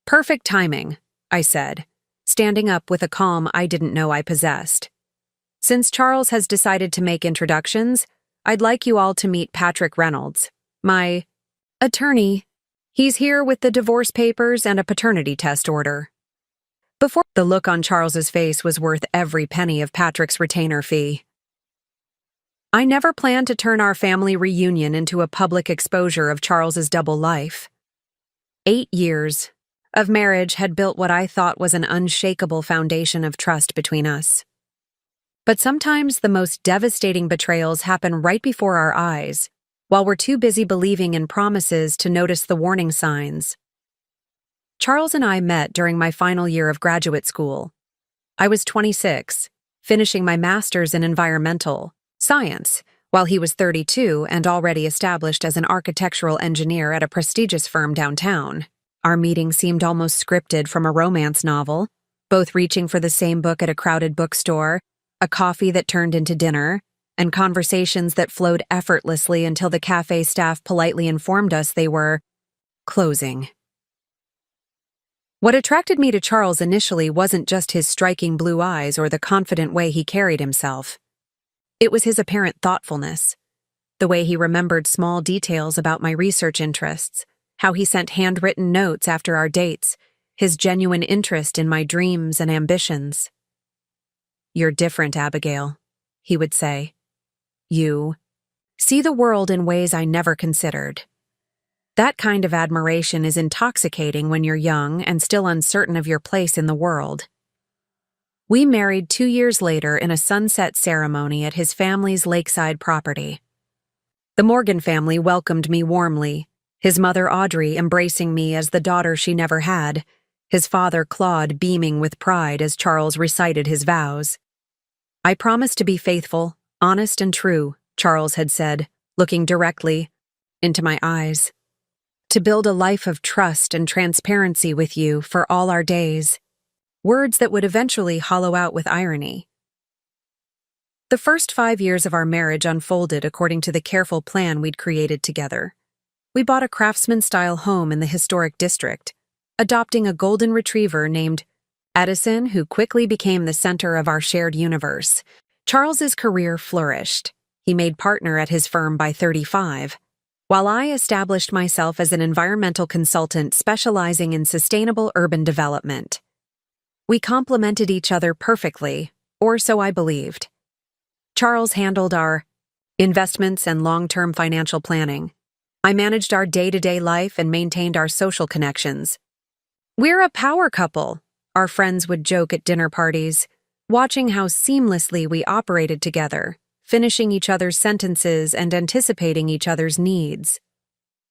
Perfect timing, I said, standing up with a calm I didn't know I possessed. Since Charles has decided to make introductions, I'd like you all to meet Patrick Reynolds, my attorney. He's here with the divorce papers and a paternity test order. Before, the look on Charles's face was worth every penny of Patrick's retainer fee. I never planned to turn our family reunion into a public exposure of Charles's double life. 8 years of marriage had built what I thought was an unshakable foundation of trust between us. But sometimes the most devastating betrayals happen right before our eyes, while we're too busy believing in promises to notice the warning signs. Charles and I met during my final year of graduate school. I was 26, finishing my master's in environmental science, while he was 32 and already established as an architectural engineer at a prestigious firm downtown. Our meeting seemed almost scripted from a romance novel, both reaching for the same book at a crowded bookstore, a coffee that turned into dinner, and conversations that flowed effortlessly until the cafe staff politely informed us they were closing. What attracted me to Charles initially wasn't just his striking blue eyes or the confident way he carried himself. It was his apparent thoughtfulness, the way he remembered small details about my research interests, how he sent handwritten notes after our dates, his genuine interest in my dreams and ambitions. "You're different, Abigail," he would say. "You see the world in ways I never considered." That kind of admiration is intoxicating when you're young and still uncertain of your place in the world. We married 2 years later in a sunset ceremony at his family's lakeside property. The Morgan family welcomed me warmly, his mother Audrey embracing me as the daughter she never had, his father Claude beaming with pride as Charles recited his vows. "I promise to be faithful, honest and true," Charles had said, looking directly into my eyes. "To build a life of trust and transparency with you for all our days." Words that would eventually hollow out with irony. The first 5 years of our marriage unfolded according to the careful plan we'd created together. We bought a craftsman-style home in the historic district, adopting a golden retriever named Edison, who quickly became the center of our shared universe. Charles's career flourished. He made partner at his firm by 35, while I established myself as an environmental consultant specializing in sustainable urban development. We complemented each other perfectly, or so I believed. Charles handled our investments and long-term financial planning. I managed our day-to-day life and maintained our social connections. "We're a power couple," our friends would joke at dinner parties, watching how seamlessly we operated together, finishing each other's sentences and anticipating each other's needs.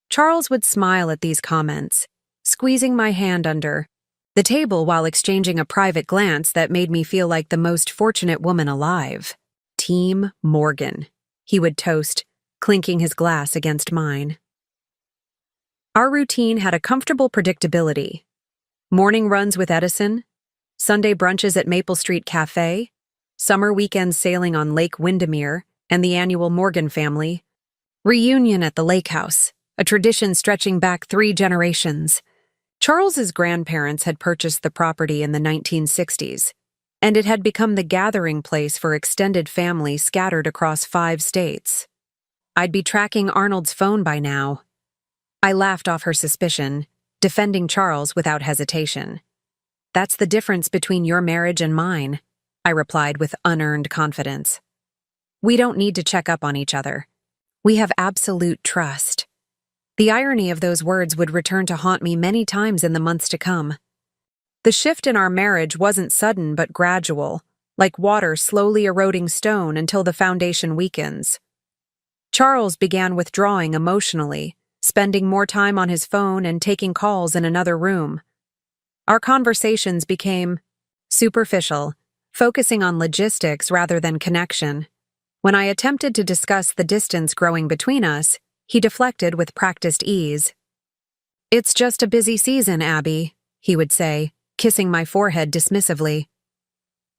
Charles would smile at these comments, squeezing my hand under the table while exchanging a private glance that made me feel like the most fortunate woman alive. "Team Morgan," he would toast, clinking his glass against mine. Our routine had a comfortable predictability. Morning runs with Edison, Sunday brunches at Maple Street Cafe, summer weekends sailing on Lake Windermere, and the annual Morgan family reunion at the lake house, a tradition stretching back 3 generations. Charles's grandparents had purchased the property in the 1960s, and it had become the gathering place for extended families scattered across 5 states. I'd be tracking Arnold's phone by now. I laughed off her suspicion, defending Charles without hesitation. "That's the difference between your marriage and mine," I replied with unearned confidence. "We don't need to check up on each other. We have absolute trust." The irony of those words would return to haunt me many times in the months to come. The shift in our marriage wasn't sudden but gradual, like water slowly eroding stone until the foundation weakens. Charles began withdrawing emotionally, spending more time on his phone and taking calls in another room. Our conversations became superficial, focusing on logistics rather than connection. When I attempted to discuss the distance growing between us, he deflected with practiced ease. "It's just a busy season, Abby," he would say, kissing my forehead dismissively.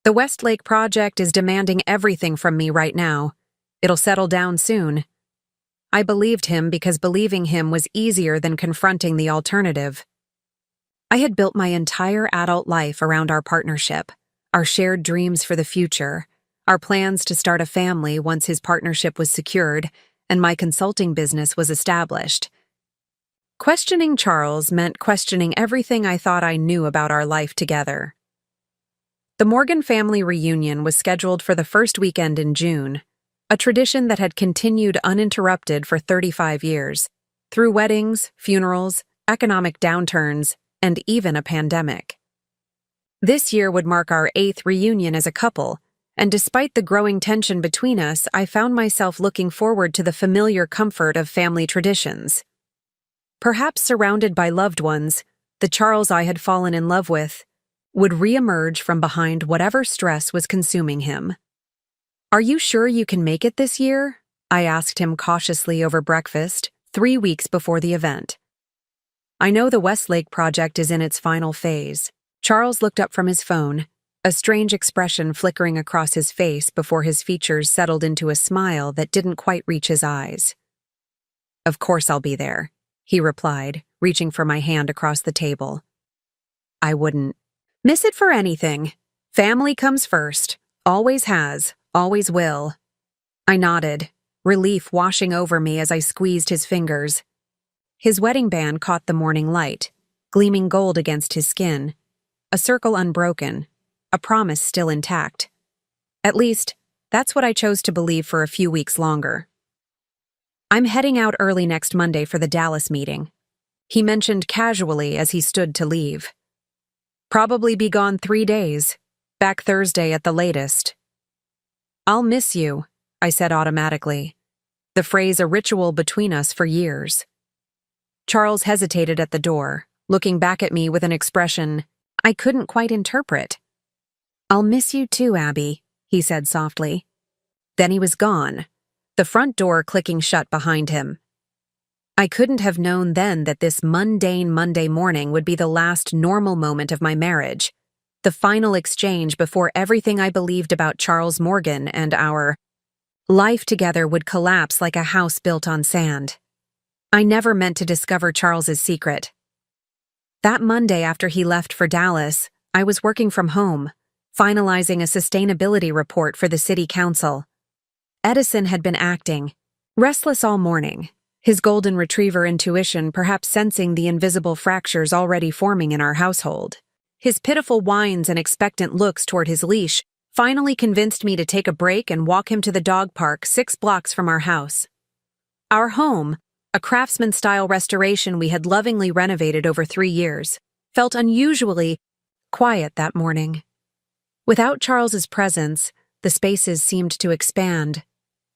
"The Westlake project is demanding everything from me right now. It'll settle down soon." I believed him because believing him was easier than confronting the alternative. I had built my entire adult life around our partnership, our shared dreams for the future, our plans to start a family once his partnership was secured and my consulting business was established. Questioning Charles meant questioning everything I thought I knew about our life together. The Morgan family reunion was scheduled for the first weekend in June, a tradition that had continued uninterrupted for 35 years, through weddings, funerals, economic downturns, and even a pandemic. This year would mark our 8th reunion as a couple, and despite the growing tension between us, I found myself looking forward to the familiar comfort of family traditions. Perhaps surrounded by loved ones, the Charles I had fallen in love with would re-emerge from behind whatever stress was consuming him. "Are you sure you can make it this year?" I asked him cautiously over breakfast, 3 weeks before the event. "I know the Westlake project is in its final phase." Charles looked up from his phone, a strange expression flickering across his face before his features settled into a smile that didn't quite reach his eyes. "Of course I'll be there," he replied, reaching for my hand across the table. "I wouldn't miss it for anything. Family comes first. Always has, always will." I nodded, relief washing over me as I squeezed his fingers. His wedding band caught the morning light, gleaming gold against his skin, a circle unbroken, a promise still intact. At least, that's what I chose to believe for a few weeks longer. "I'm heading out early next Monday for the Dallas meeting," he mentioned casually as he stood to leave. "Probably be gone 3 days, back Thursday at the latest." "I'll miss you," I said automatically, the phrase a ritual between us for years. Charles hesitated at the door, looking back at me with an expression I couldn't quite interpret. "I'll miss you too, Abby," he said softly. Then he was gone, the front door clicking shut behind him. I couldn't have known then that this mundane Monday morning would be the last normal moment of my marriage, the final exchange before everything I believed about Charles Morgan and our life together would collapse like a house built on sand. I never meant to discover Charles's secret. That Monday after he left for Dallas, I was working from home, finalizing a sustainability report for the city council. Edison had been acting, restless all morning, his golden retriever intuition perhaps sensing the invisible fractures already forming in our household. His pitiful whines and expectant looks toward his leash finally convinced me to take a break and walk him to the dog park 6 blocks from our house. Our home, a craftsman-style restoration we had lovingly renovated over 3 years, felt unusually quiet that morning. Without Charles's presence, the spaces seemed to expand,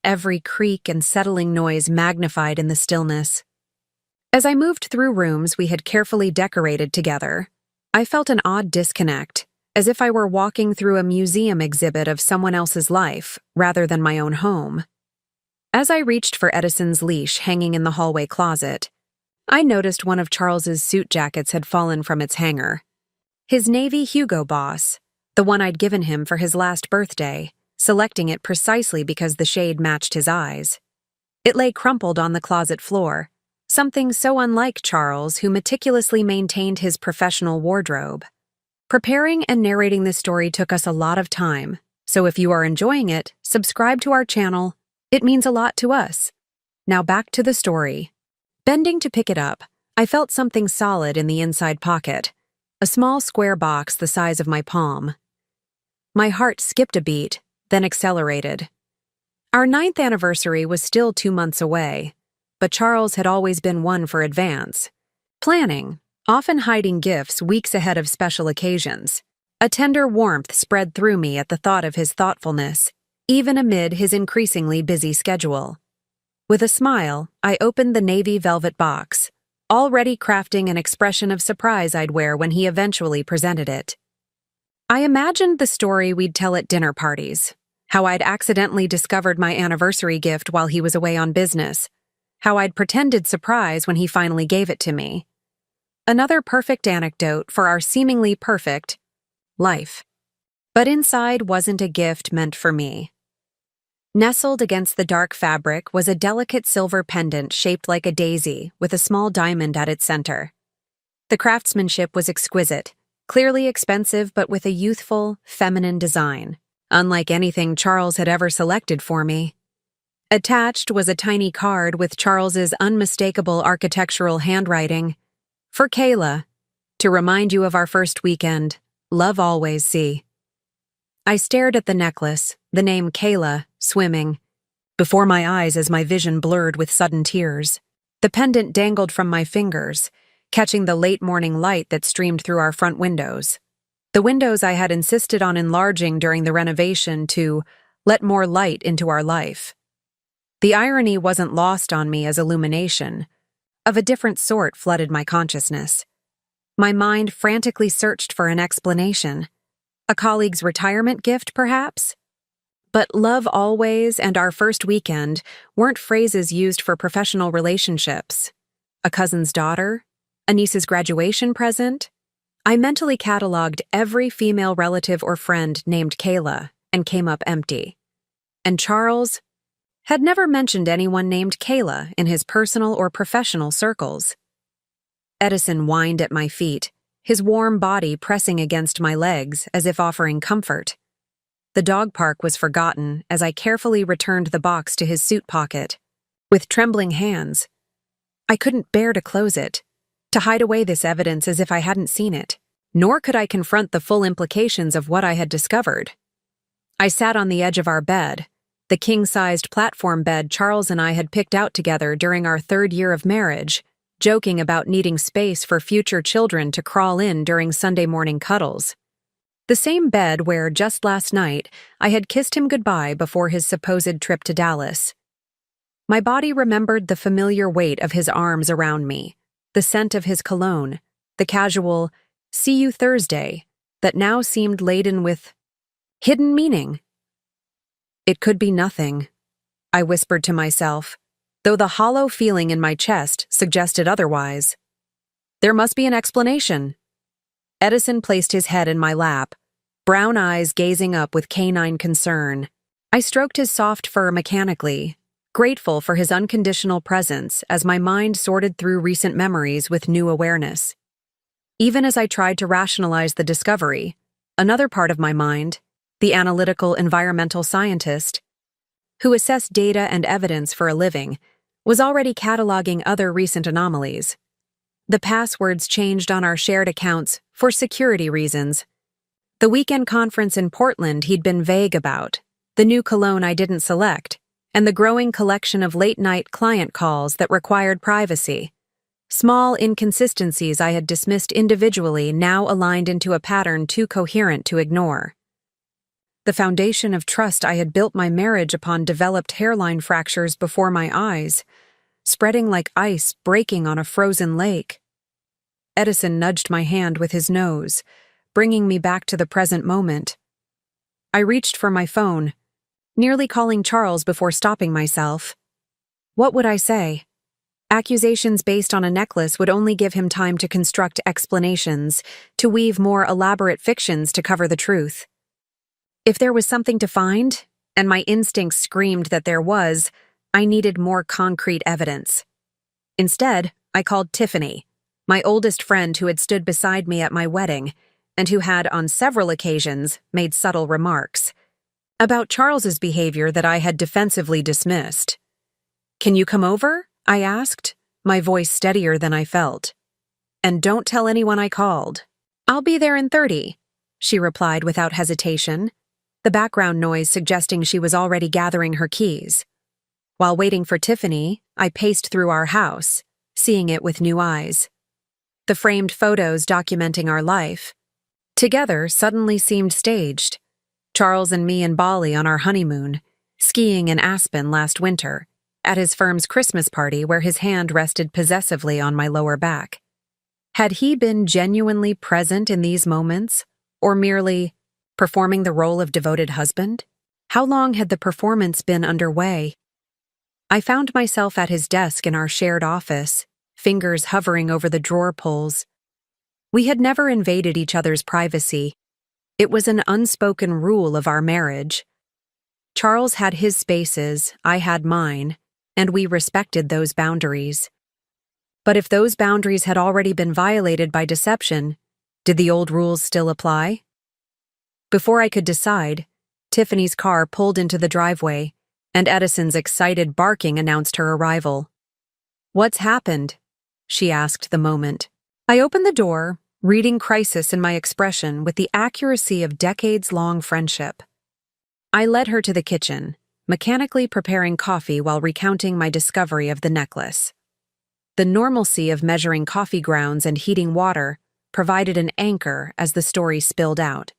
every creak and settling noise magnified in the stillness. As I moved through rooms we had carefully decorated together, I felt an odd disconnect, as if I were walking through a museum exhibit of someone else's life rather than my own home. As I reached for Edison's leash hanging in the hallway closet, I noticed one of Charles's suit jackets had fallen from its hanger. His navy Hugo Boss, the one I'd given him for his last birthday, selecting it precisely because the shade matched his eyes. It lay crumpled on the closet floor, something so unlike Charles, who meticulously maintained his professional wardrobe. Preparing and narrating this story took us a lot of time, so if you are enjoying it, subscribe to our channel. It means a lot to us. Now back to the story. Bending to pick it up, I felt something solid in the inside pocket, a small square box the size of my palm. My heart skipped a beat, then accelerated. Our 9th anniversary was still 2 months away, but Charles had always been one for advance. Planning, often hiding gifts weeks ahead of special occasions. A tender warmth spread through me at the thought of his thoughtfulness, even amid his increasingly busy schedule. With a smile, I opened the navy velvet box, already crafting an expression of surprise I'd wear when he eventually presented it. I imagined the story we'd tell at dinner parties, how I'd accidentally discovered my anniversary gift while he was away on business, how I'd pretended surprise when he finally gave it to me. Another perfect anecdote for our seemingly perfect life. But inside wasn't a gift meant for me. Nestled against the dark fabric was a delicate silver pendant shaped like a daisy with a small diamond at its center. The craftsmanship was exquisite, clearly expensive but with a youthful, feminine design, unlike anything Charles had ever selected for me. Attached was a tiny card with Charles's unmistakable architectural handwriting. For Kayla, to remind you of our first weekend, love always, C. I stared at the necklace, the name Kayla, swimming before my eyes as my vision blurred with sudden tears. The pendant dangled from my fingers, catching the late morning light that streamed through our front windows. The windows I had insisted on enlarging during the renovation to let more light into our life. The irony wasn't lost on me as illumination. Of a different sort flooded my consciousness. My mind frantically searched for an explanation. A colleague's retirement gift, perhaps? But love always and our first weekend weren't phrases used for professional relationships. A cousin's daughter? A niece's graduation present? I mentally cataloged every female relative or friend named Kayla and came up empty. And Charles had never mentioned anyone named Kayla in his personal or professional circles. Edison whined at my feet, his warm body pressing against my legs as if offering comfort. The dog park was forgotten as I carefully returned the box to his suit pocket. With trembling hands, I couldn't bear to close it, to hide away this evidence as if I hadn't seen it, nor could I confront the full implications of what I had discovered. I sat on the edge of our bed, the king-sized platform bed Charles and I had picked out together during our 3rd year of marriage, joking about needing space for future children to crawl in during Sunday morning cuddles. The same bed where, just last night, I had kissed him goodbye before his supposed trip to Dallas. My body remembered the familiar weight of his arms around me, the scent of his cologne, the casual, "see you Thursday," that now seemed laden with hidden meaning. It could be nothing, I whispered to myself, though the hollow feeling in my chest suggested otherwise. There must be an explanation. Edison placed his head in my lap, brown eyes gazing up with canine concern. I stroked his soft fur mechanically, grateful for his unconditional presence as my mind sorted through recent memories with new awareness. Even as I tried to rationalize the discovery, another part of my mind, the analytical environmental scientist, who assessed data and evidence for a living, was already cataloging other recent anomalies. The passwords changed on our shared accounts for security reasons. The weekend conference in Portland he'd been vague about, the new cologne I didn't select, and the growing collection of late-night client calls that required privacy. Small inconsistencies I had dismissed individually now aligned into a pattern too coherent to ignore. The foundation of trust I had built my marriage upon developed hairline fractures before my eyes, spreading like ice breaking on a frozen lake. Edison nudged my hand with his nose, bringing me back to the present moment. I reached for my phone, nearly calling Charles before stopping myself. What would I say? Accusations based on a necklace would only give him time to construct explanations, to weave more elaborate fictions to cover the truth. If there was something to find, and my instincts screamed that there was, I needed more concrete evidence. Instead, I called Tiffany, my oldest friend who had stood beside me at my wedding, and who had, on several occasions, made subtle remarks about Charles's behavior that I had defensively dismissed. "Can you come over?" I asked, my voice steadier than I felt. "And don't tell anyone I called." "I'll be there in 30, she replied without hesitation, the background noise suggesting she was already gathering her keys. While waiting for Tiffany, I paced through our house, seeing it with new eyes. The framed photos documenting our life together suddenly seemed staged. Charles and me in Bali on our honeymoon, skiing in Aspen last winter, at his firm's Christmas party where his hand rested possessively on my lower back. Had he been genuinely present in these moments, or merely performing the role of devoted husband? How long had the performance been underway? I found myself at his desk in our shared office, fingers hovering over the drawer pulls. We had never invaded each other's privacy. It was an unspoken rule of our marriage. Charles had his spaces, I had mine, and we respected those boundaries. But if those boundaries had already been violated by deception, did the old rules still apply? Before I could decide, Tiffany's car pulled into the driveway, and Edison's excited barking announced her arrival. "What's happened?" she asked the moment. I opened the door, reading crisis in my expression with the accuracy of decades-long friendship. I led her to the kitchen, mechanically preparing coffee while recounting my discovery of the necklace. The normalcy of measuring coffee grounds and heating water provided an anchor as the story spilled out.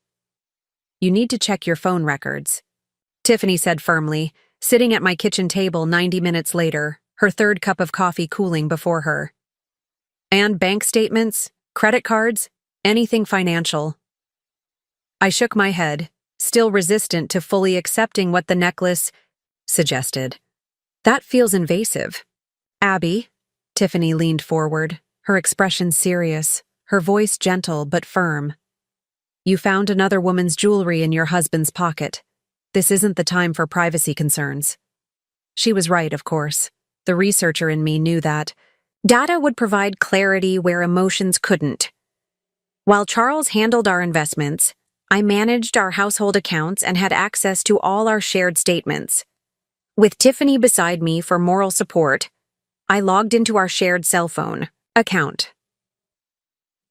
"You need to check your phone records," Tiffany said firmly, sitting at my kitchen table 90 minutes later, her third cup of coffee cooling before her. "And bank statements, credit cards, anything financial." I shook my head, still resistant to fully accepting what the necklace suggested. "That feels invasive." "Abby," Tiffany leaned forward, her expression serious, her voice gentle but firm. "You found another woman's jewelry in your husband's pocket. This isn't the time for privacy concerns." She was right, of course. The researcher in me knew that. Data would provide clarity where emotions couldn't. While Charles handled our investments, I managed our household accounts and had access to all our shared statements. With Tiffany beside me for moral support, I logged into our shared cell phone account.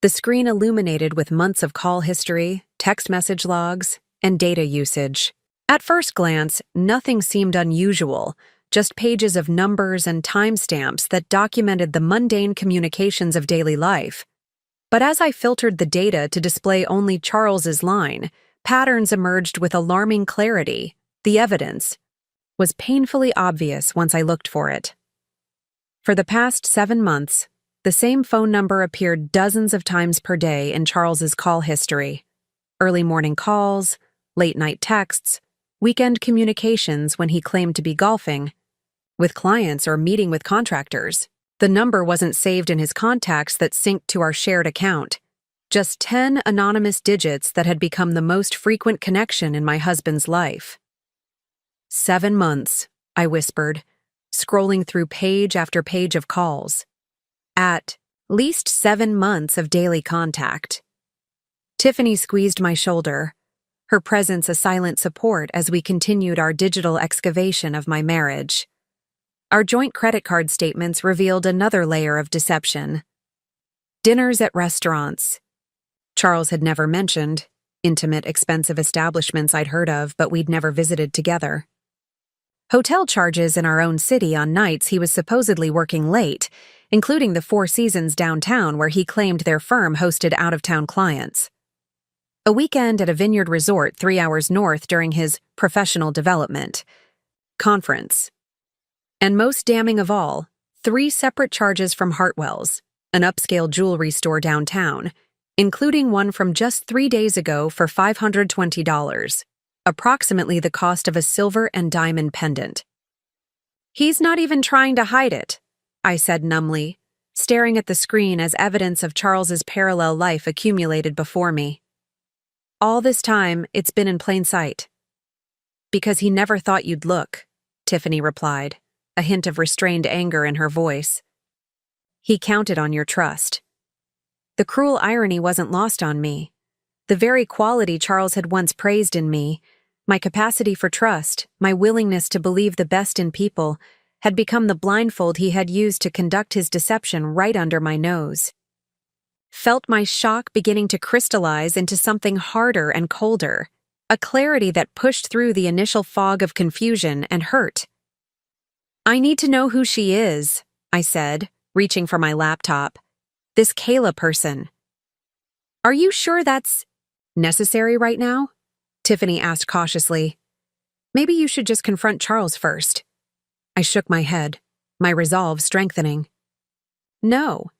The screen illuminated with months of call history, text message logs, and data usage. At first glance, nothing seemed unusual, just pages of numbers and timestamps that documented the mundane communications of daily life. But as I filtered the data to display only Charles's line, patterns emerged with alarming clarity. The evidence was painfully obvious once I looked for it. For the past 7 months, the same phone number appeared dozens of times per day in Charles's call history. Early morning calls, late-night texts, weekend communications when he claimed to be golfing with clients or meeting with contractors. The number wasn't saved in his contacts that synced to our shared account. Just 10 anonymous digits that had become the most frequent connection in my husband's life. 7 months, I whispered, scrolling through page after page of calls. At least 7 months of daily contact. Tiffany squeezed my shoulder, her presence a silent support as we continued our digital excavation of my marriage. Our joint credit card statements revealed another layer of deception. Dinners at restaurants. Charles had never mentioned intimate, expensive establishments I'd heard of, but we'd never visited together. Hotel charges in our own city on nights he was supposedly working late, including the Four Seasons downtown where he claimed their firm hosted out-of-town clients. A weekend at a vineyard resort 3 hours north during his professional development conference. And most damning of all, 3 separate charges from Hartwell's, an upscale jewelry store downtown, including one from just 3 days ago for $520, approximately the cost of a silver and diamond pendant. "He's not even trying to hide it," I said numbly, staring at the screen as evidence of Charles's parallel life accumulated before me. "All this time, it's been in plain sight." "Because he never thought you'd look," Tiffany replied, a hint of restrained anger in her voice. "He counted on your trust." The cruel irony wasn't lost on me. The very quality Charles had once praised in me, my capacity for trust, my willingness to believe the best in people, had become the blindfold he had used to conduct his deception right under my nose. Felt my shock beginning to crystallize into something harder and colder, a clarity that pushed through the initial fog of confusion and hurt. "I need to know who she is," I said, reaching for my laptop. "This Kayla person." "Are you sure that's necessary right now?" Tiffany asked cautiously. "Maybe you should just confront Charles first." I shook my head, my resolve strengthening. "No.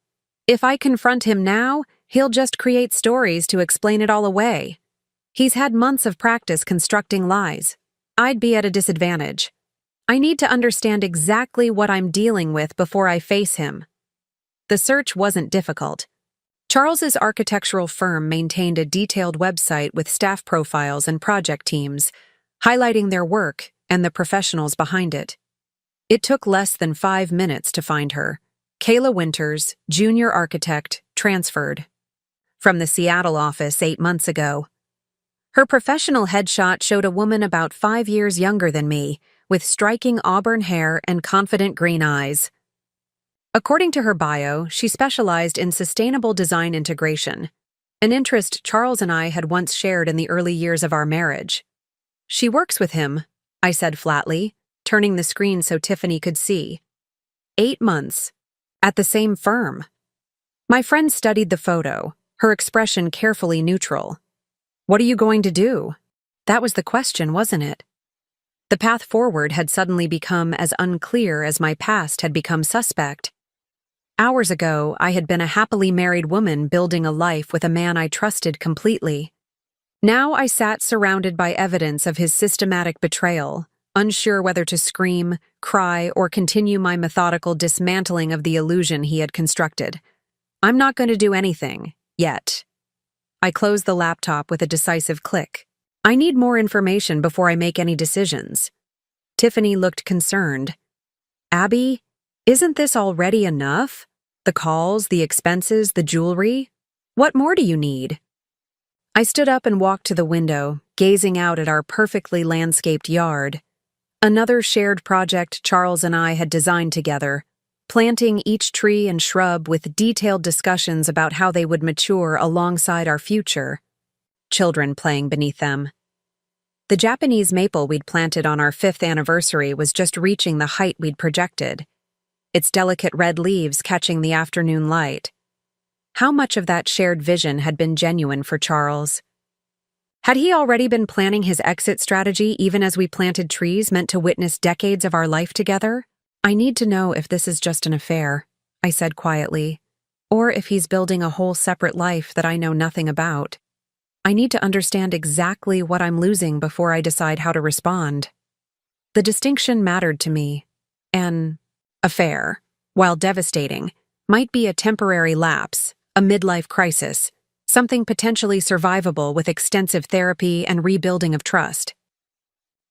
If I confront him now, he'll just create stories to explain it all away. He's had months of practice constructing lies. I'd be at a disadvantage. I need to understand exactly what I'm dealing with before I face him." The search wasn't difficult. Charles's architectural firm maintained a detailed website with staff profiles and project teams, highlighting their work and the professionals behind it. It took less than 5 minutes to find her, Kayla Winters, junior architect, transferred from the Seattle office 8 months ago. Her professional headshot showed a woman about 5 years younger than me, with striking auburn hair and confident green eyes. According to her bio, she specialized in sustainable design integration, an interest Charles and I had once shared in the early years of our marriage. She works with him, I said flatly, turning the screen so Tiffany could see. 8 months. At the same firm. My friend studied the photo, her expression carefully neutral. What are you going to do? That was the question, wasn't it? The path forward had suddenly become as unclear as my past had become suspect. Hours ago, I had been a happily married woman building a life with a man I trusted completely. Now I sat surrounded by evidence of his systematic betrayal, unsure whether to scream, cry, or continue my methodical dismantling of the illusion he had constructed. I'm not going to do anything, yet. I closed the laptop with a decisive click. I need more information before I make any decisions. Tiffany looked concerned. Abby, isn't this already enough? The calls, the expenses, the jewelry? What more do you need? I stood up and walked to the window, gazing out at our perfectly landscaped yard. Another shared project Charles and I had designed together, planting each tree and shrub with detailed discussions about how they would mature alongside our future, children playing beneath them. The Japanese maple we'd planted on our 5th anniversary was just reaching the height we'd projected, its delicate red leaves catching the afternoon light. How much of that shared vision had been genuine for Charles? Had he already been planning his exit strategy even as we planted trees meant to witness decades of our life together? I need to know if this is just an affair, I said quietly, or if he's building a whole separate life that I know nothing about. I need to understand exactly what I'm losing before I decide how to respond. The distinction mattered to me. An affair, while devastating, might be a temporary lapse, a midlife crisis, something potentially survivable with extensive therapy and rebuilding of trust.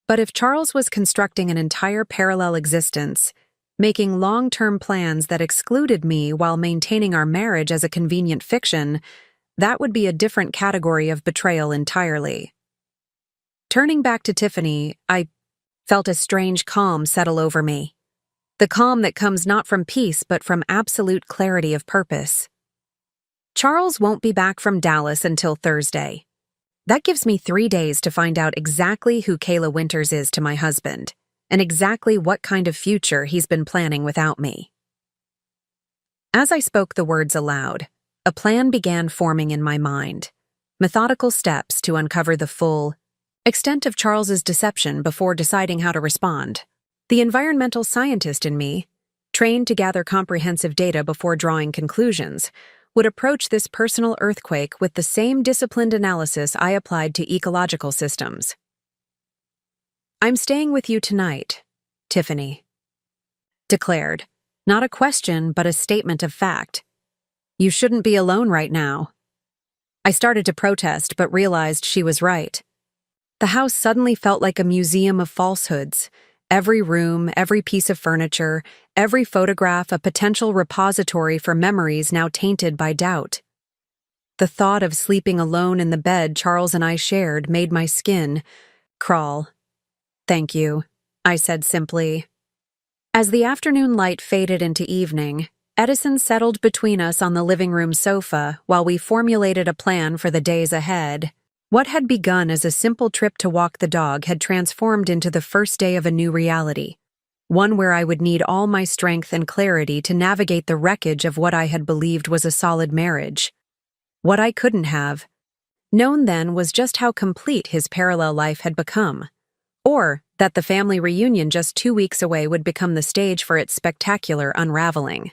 But if Charles was constructing an entire parallel existence, making long-term plans that excluded me while maintaining our marriage as a convenient fiction, that would be a different category of betrayal entirely. Turning back to Tiffany, I felt a strange calm settle over me. The calm that comes not from peace but from absolute clarity of purpose. Charles won't be back from Dallas until Thursday. That gives me 3 days to find out exactly who Kayla Winters is to my husband, and exactly what kind of future he's been planning without me. As I spoke the words aloud, a plan began forming in my mind, methodical steps to uncover the full extent of Charles's deception before deciding how to respond. The environmental scientist in me, trained to gather comprehensive data before drawing conclusions, would approach this personal earthquake with the same disciplined analysis I applied to ecological systems. I'm staying with you tonight, Tiffany declared, not a question but a statement of fact. You shouldn't be alone right now. I started to protest but realized she was right. The house suddenly felt like a museum of falsehoods. Every room, every piece of furniture, every photograph a potential repository for memories now tainted by doubt. The thought of sleeping alone in the bed Charles and I shared made my skin crawl. Thank you, I said simply. As the afternoon light faded into evening, Edison settled between us on the living room sofa while we formulated a plan for the days ahead. What had begun as a simple trip to walk the dog had transformed into the first day of a new reality, one where I would need all my strength and clarity to navigate the wreckage of what I had believed was a solid marriage. What I couldn't have known then was just how complete his parallel life had become, or that the family reunion just 2 weeks away would become the stage for its spectacular unraveling.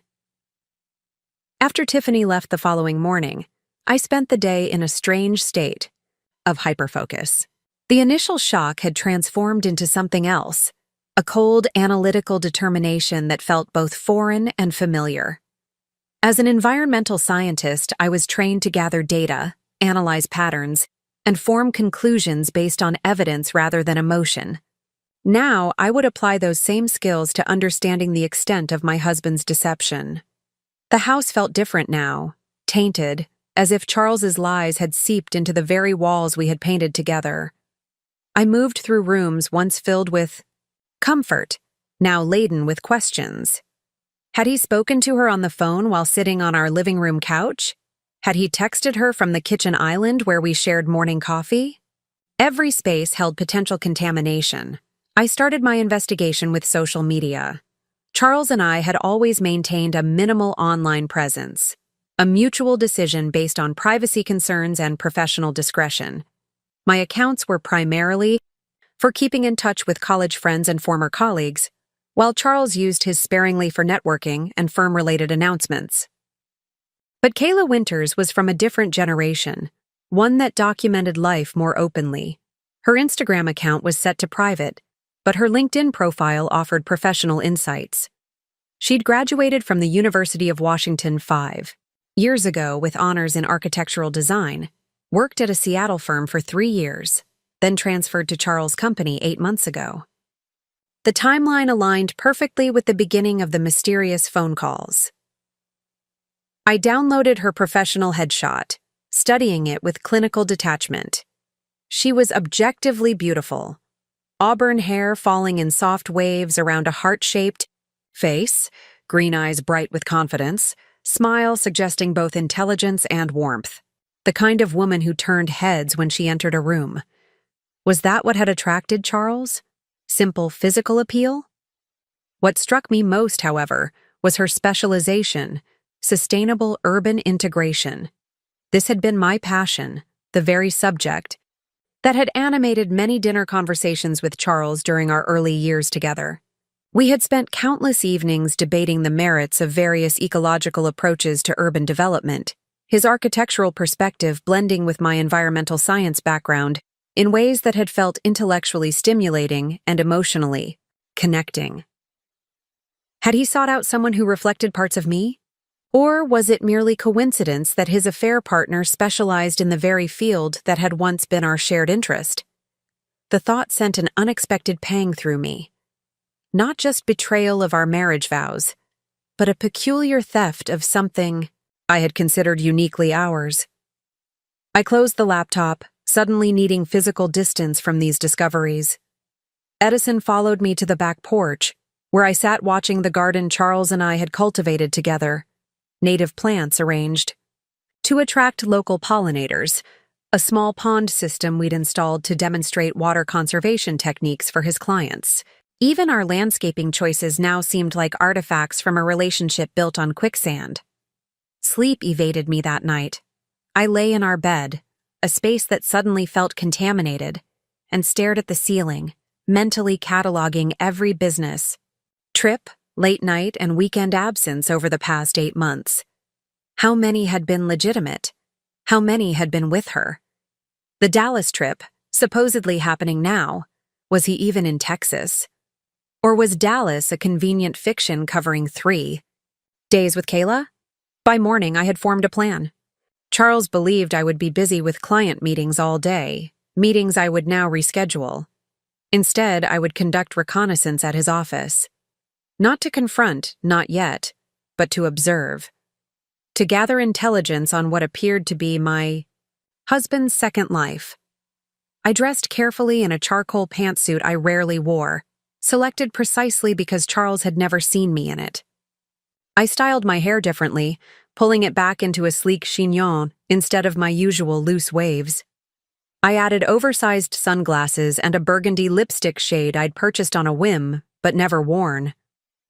After Tiffany left the following morning, I spent the day in a strange state of hyperfocus. The initial shock had transformed into something else, a cold, analytical determination that felt both foreign and familiar. As an environmental scientist, I was trained to gather data, analyze patterns, and form conclusions based on evidence rather than emotion. Now, I would apply those same skills to understanding the extent of my husband's deception. The house felt different now, tainted, as if Charles's lies had seeped into the very walls we had painted together. I moved through rooms once filled with comfort, now laden with questions. Had he spoken to her on the phone while sitting on our living room couch? Had he texted her from the kitchen island where we shared morning coffee? Every space held potential contamination. I started my investigation with social media. Charles and I had always maintained a minimal online presence, a mutual decision based on privacy concerns and professional discretion. My accounts were primarily for keeping in touch with college friends and former colleagues, while Charles used his sparingly for networking and firm-related announcements. But Kayla Winters was from a different generation, one that documented life more openly. Her Instagram account was set to private, but her LinkedIn profile offered professional insights. She'd graduated from the University of Washington 5 years ago with honors in architectural design, worked at a Seattle firm for 3 years, then transferred to Charles' company 8 months ago. The timeline aligned perfectly with the beginning of the mysterious phone calls. I downloaded her professional headshot, studying it with clinical detachment. She was objectively beautiful. Auburn hair falling in soft waves around a heart-shaped face, green eyes bright with confidence, smile suggesting both intelligence and warmth. The kind of woman who turned heads when she entered a room. Was that what had attracted Charles? Simple physical appeal? What struck me most, however, was her specialization, sustainable urban integration. This had been my passion, the very subject that had animated many dinner conversations with Charles during our early years together. We had spent countless evenings debating the merits of various ecological approaches to urban development, his architectural perspective blending with my environmental science background in ways that had felt intellectually stimulating and emotionally connecting. Had he sought out someone who reflected parts of me? Or was it merely coincidence that his affair partner specialized in the very field that had once been our shared interest? The thought sent an unexpected pang through me. Not just betrayal of our marriage vows, but a peculiar theft of something I had considered uniquely ours. I closed the laptop, suddenly needing physical distance from these discoveries. Edison followed me to the back porch, where I sat watching the garden Charles and I had cultivated together, native plants arranged to attract local pollinators, a small pond system we'd installed to demonstrate water conservation techniques for his clients. Even our landscaping choices now seemed like artifacts from a relationship built on quicksand. Sleep evaded me that night. I lay in our bed, a space that suddenly felt contaminated, and stared at the ceiling, mentally cataloging every business, trip, late night, and weekend absence over the past 8 months. How many had been legitimate? How many had been with her? The Dallas trip, supposedly happening now, was he even in Texas? Or was Dallas a convenient fiction covering 3 days with Kayla? By morning, I had formed a plan. Charles believed I would be busy with client meetings all day, meetings I would now reschedule. Instead, I would conduct reconnaissance at his office. Not to confront, not yet, but to observe. To gather intelligence on what appeared to be my husband's second life. I dressed carefully in a charcoal pantsuit I rarely wore, selected precisely because Charles had never seen me in it. I styled my hair differently, pulling it back into a sleek chignon instead of my usual loose waves. I added oversized sunglasses and a burgundy lipstick shade I'd purchased on a whim, but never worn.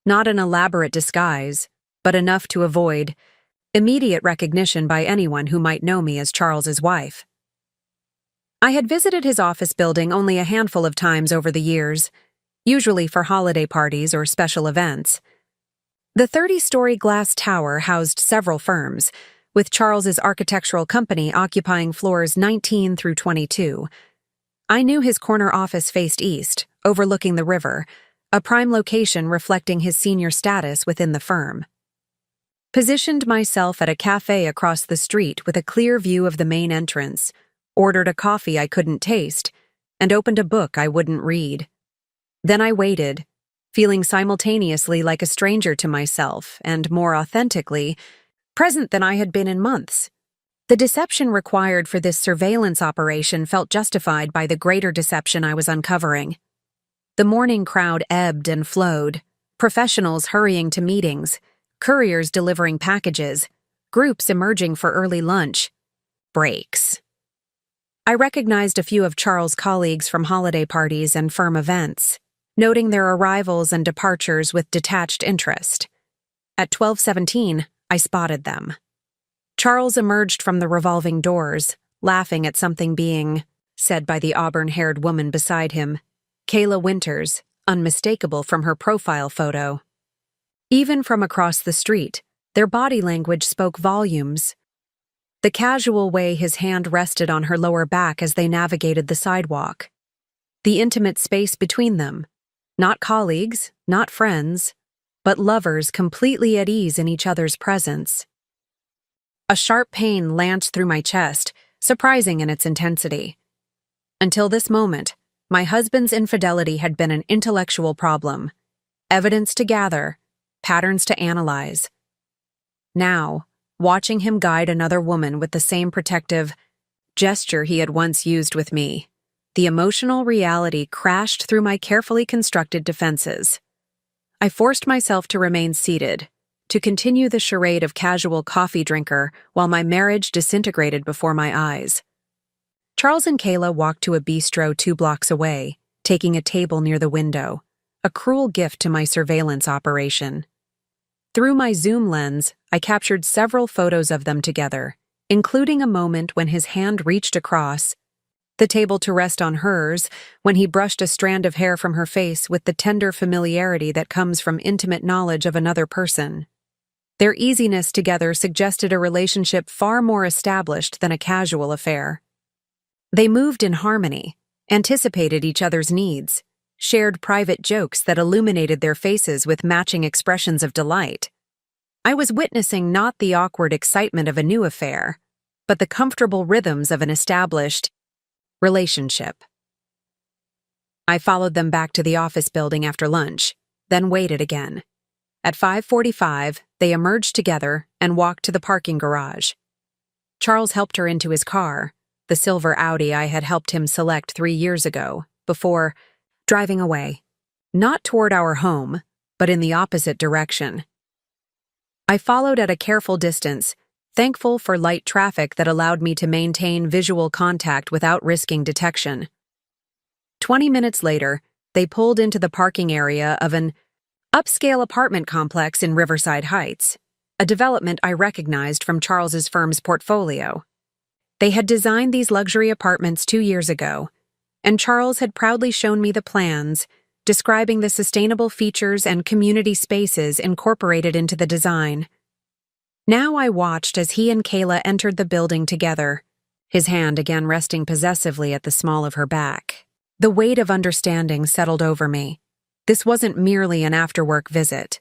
Not an elaborate disguise, but enough to avoid immediate recognition by anyone who might know me as Charles's wife. I had visited his office building only a handful of times over the years, usually for holiday parties or special events. The 30-story glass tower housed several firms, with Charles's architectural company occupying floors 19 through 22. I knew his corner office faced east, overlooking the river, a prime location reflecting his senior status within the firm. Positioned myself at a cafe across the street with a clear view of the main entrance, ordered a coffee I couldn't taste, and opened a book I wouldn't read. Then I waited, feeling simultaneously like a stranger to myself and, more authentically, present than I had been in months. The deception required for this surveillance operation felt justified by the greater deception I was uncovering. The morning crowd ebbed and flowed, professionals hurrying to meetings, couriers delivering packages, groups emerging for early lunch. Breaks. I recognized a few of Charles' colleagues from holiday parties and firm events, noting their arrivals and departures with detached interest. At 12:17, I spotted them. Charles emerged from the revolving doors, laughing at something being said by the auburn-haired woman beside him, Kayla Winters, unmistakable from her profile photo. Even from across the street, their body language spoke volumes. The casual way his hand rested on her lower back as they navigated the sidewalk. The intimate space between them. Not colleagues, not friends, but lovers completely at ease in each other's presence. A sharp pain lanced through my chest, surprising in its intensity. Until this moment, my husband's infidelity had been an intellectual problem, evidence to gather, patterns to analyze. Now, watching him guide another woman with the same protective gesture he had once used with me, the emotional reality crashed through my carefully constructed defenses. I forced myself to remain seated, to continue the charade of casual coffee drinker while my marriage disintegrated before my eyes. Charles and Kayla walked to a bistro 2 blocks away, taking a table near the window, a cruel gift to my surveillance operation. Through my zoom lens, I captured several photos of them together, including a moment when his hand reached across the table to rest on hers, when he brushed a strand of hair from her face with the tender familiarity that comes from intimate knowledge of another person. Their easiness together suggested a relationship far more established than a casual affair. They moved in harmony, anticipated each other's needs, shared private jokes that illuminated their faces with matching expressions of delight. I was witnessing not the awkward excitement of a new affair, but the comfortable rhythms of an established relationship. I followed them back to the office building after lunch, then waited again. At 5:45, they emerged together and walked to the parking garage. Charles helped her into his car, the silver Audi I had helped him select 3 years ago, before driving away. Not toward our home, but in the opposite direction. I followed at a careful distance, thankful for light traffic that allowed me to maintain visual contact without risking detection. 20 minutes later, they pulled into the parking area of an upscale apartment complex in Riverside Heights, a development I recognized from Charles's firm's portfolio. They had designed these luxury apartments 2 years ago, and Charles had proudly shown me the plans, describing the sustainable features and community spaces incorporated into the design. Now I watched as he and Kayla entered the building together, his hand again resting possessively at the small of her back. The weight of understanding settled over me. This wasn't merely an after-work visit.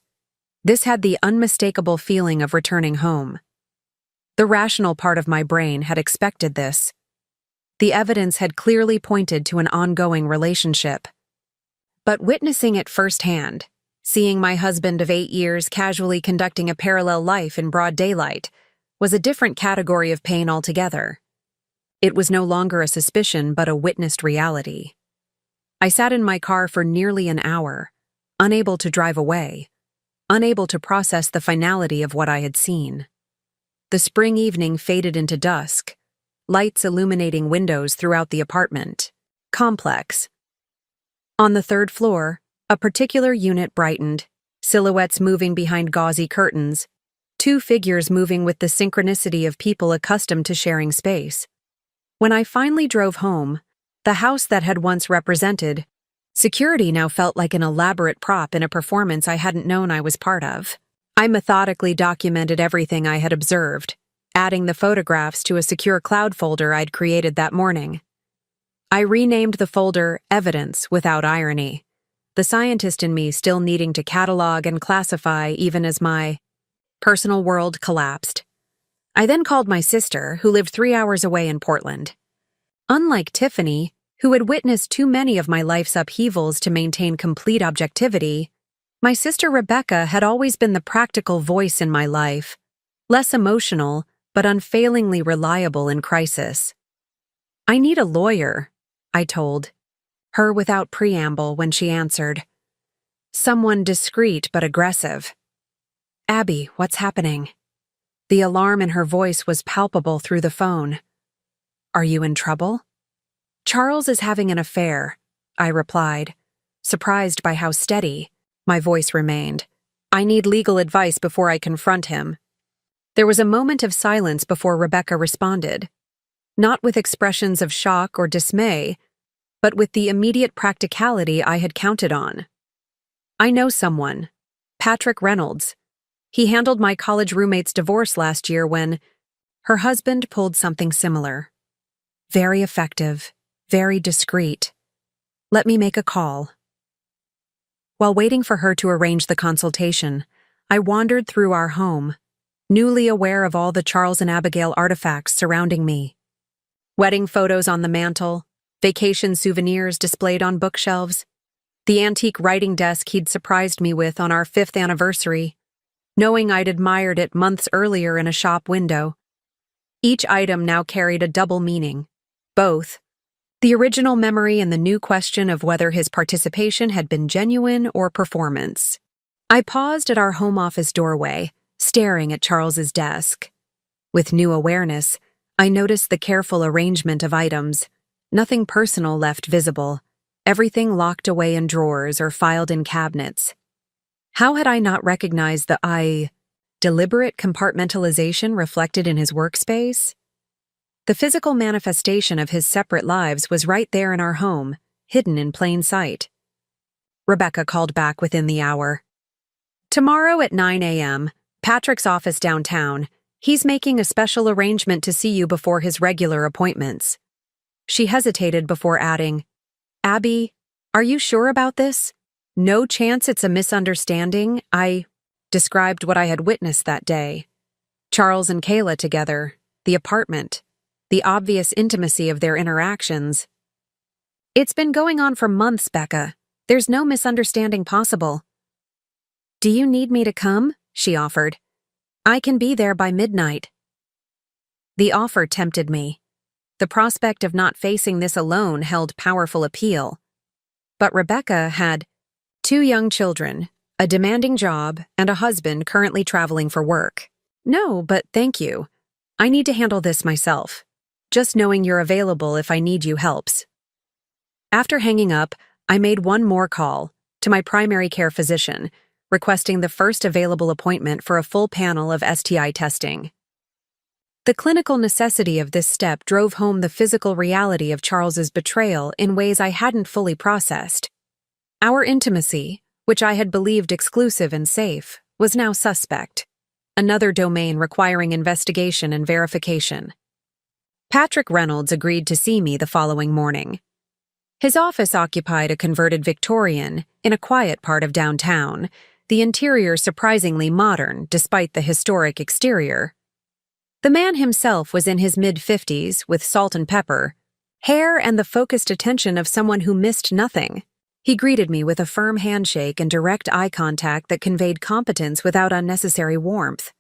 This had the unmistakable feeling of returning home. The rational part of my brain had expected this. The evidence had clearly pointed to an ongoing relationship. But witnessing it firsthand, seeing my husband of 8 years casually conducting a parallel life in broad daylight, was a different category of pain altogether. It was no longer a suspicion but a witnessed reality. I sat in my car for nearly an hour, unable to drive away, unable to process the finality of what I had seen. The spring evening faded into dusk, lights illuminating windows throughout the apartment complex. On the 3rd floor, a particular unit brightened, silhouettes moving behind gauzy curtains, 2 figures moving with the synchronicity of people accustomed to sharing space. When I finally drove home, the house that had once represented security now felt like an elaborate prop in a performance I hadn't known I was part of. I methodically documented everything I had observed, adding the photographs to a secure cloud folder I'd created that morning. I renamed the folder Evidence without irony, the scientist in me still needing to catalog and classify even as my personal world collapsed. I then called my sister, who lived 3 hours away in Portland. Unlike Tiffany, who had witnessed too many of my life's upheavals to maintain complete objectivity, My sister Rebecca had always been the practical voice in my life, less emotional, but unfailingly reliable in crisis. "I need a lawyer," I told her without preamble when she answered. Someone discreet but aggressive. "Abby, what's happening?" The alarm in her voice was palpable through the phone. "Are you in trouble?" "Charles is having an affair," I replied, surprised by how steady my voice remained. "I need legal advice before I confront him." There was a moment of silence before Rebecca responded, not with expressions of shock or dismay, but with the immediate practicality I had counted on. "I know someone, Patrick Reynolds. He handled my college roommate's divorce last year when her husband pulled something similar. Very effective, very discreet. Let me make a call." While waiting for her to arrange the consultation, I wandered through our home, newly aware of all the Charles and Abigail artifacts surrounding me. Wedding photos on the mantle, vacation souvenirs displayed on bookshelves, the antique writing desk he'd surprised me with on our 5th anniversary, knowing I'd admired it months earlier in a shop window. Each item now carried a double meaning, both the original memory and the new question of whether his participation had been genuine or performance. I paused at our home office doorway, staring at Charles's desk. With new awareness, I noticed the careful arrangement of items, nothing personal left visible, everything locked away in drawers or filed in cabinets. How had I not recognized the deliberate compartmentalization reflected in his workspace? The physical manifestation of his separate lives was right there in our home, hidden in plain sight. Rebecca called back within the hour. "Tomorrow at 9 a.m., Patrick's office downtown. He's making a special arrangement to see you before his regular appointments." She hesitated before adding, "Abby, are you sure about this? No chance it's a misunderstanding?" I described what I had witnessed that day. Charles and Kayla together, the apartment, the obvious intimacy of their interactions. "It's been going on for months, Becca. There's no misunderstanding possible." "Do you need me to come?" she offered. "I can be there by midnight." The offer tempted me. The prospect of not facing this alone held powerful appeal. But Rebecca had 2 young children, a demanding job, and a husband currently traveling for work. "No, but thank you. I need to handle this myself. Just knowing you're available if I need you helps." After hanging up, I made one more call to my primary care physician, requesting the first available appointment for a full panel of STI testing. The clinical necessity of this step drove home the physical reality of Charles's betrayal in ways I hadn't fully processed. Our intimacy, which I had believed exclusive and safe, was now suspect, another domain requiring investigation and verification. Patrick Reynolds agreed to see me the following morning. His office occupied a converted Victorian in a quiet part of downtown, the interior surprisingly modern despite the historic exterior. The man himself was in his mid-50s with salt and pepper, hair and the focused attention of someone who missed nothing. He greeted me with a firm handshake and direct eye contact that conveyed competence without unnecessary warmth.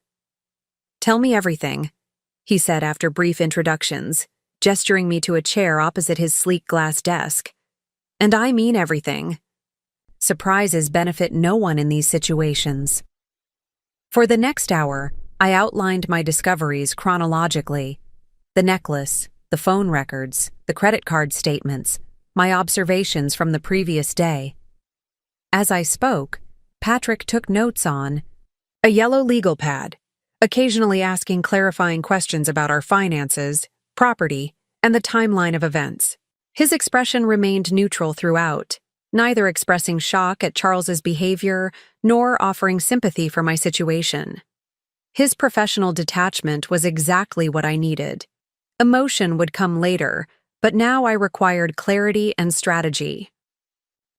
"Tell me everything," he said after brief introductions, gesturing me to a chair opposite his sleek glass desk. "And I mean everything." Surprises benefit no one in these situations. For the next hour, I outlined my discoveries chronologically. The necklace, the phone records, the credit card statements, my observations from the previous day. As I spoke, Patrick took notes on a yellow legal pad, occasionally asking clarifying questions about our finances, property, and the timeline of events. His expression remained neutral throughout, neither expressing shock at Charles's behavior nor offering sympathy for my situation. His professional detachment was exactly what I needed. Emotion would come later, but now I required clarity and strategy.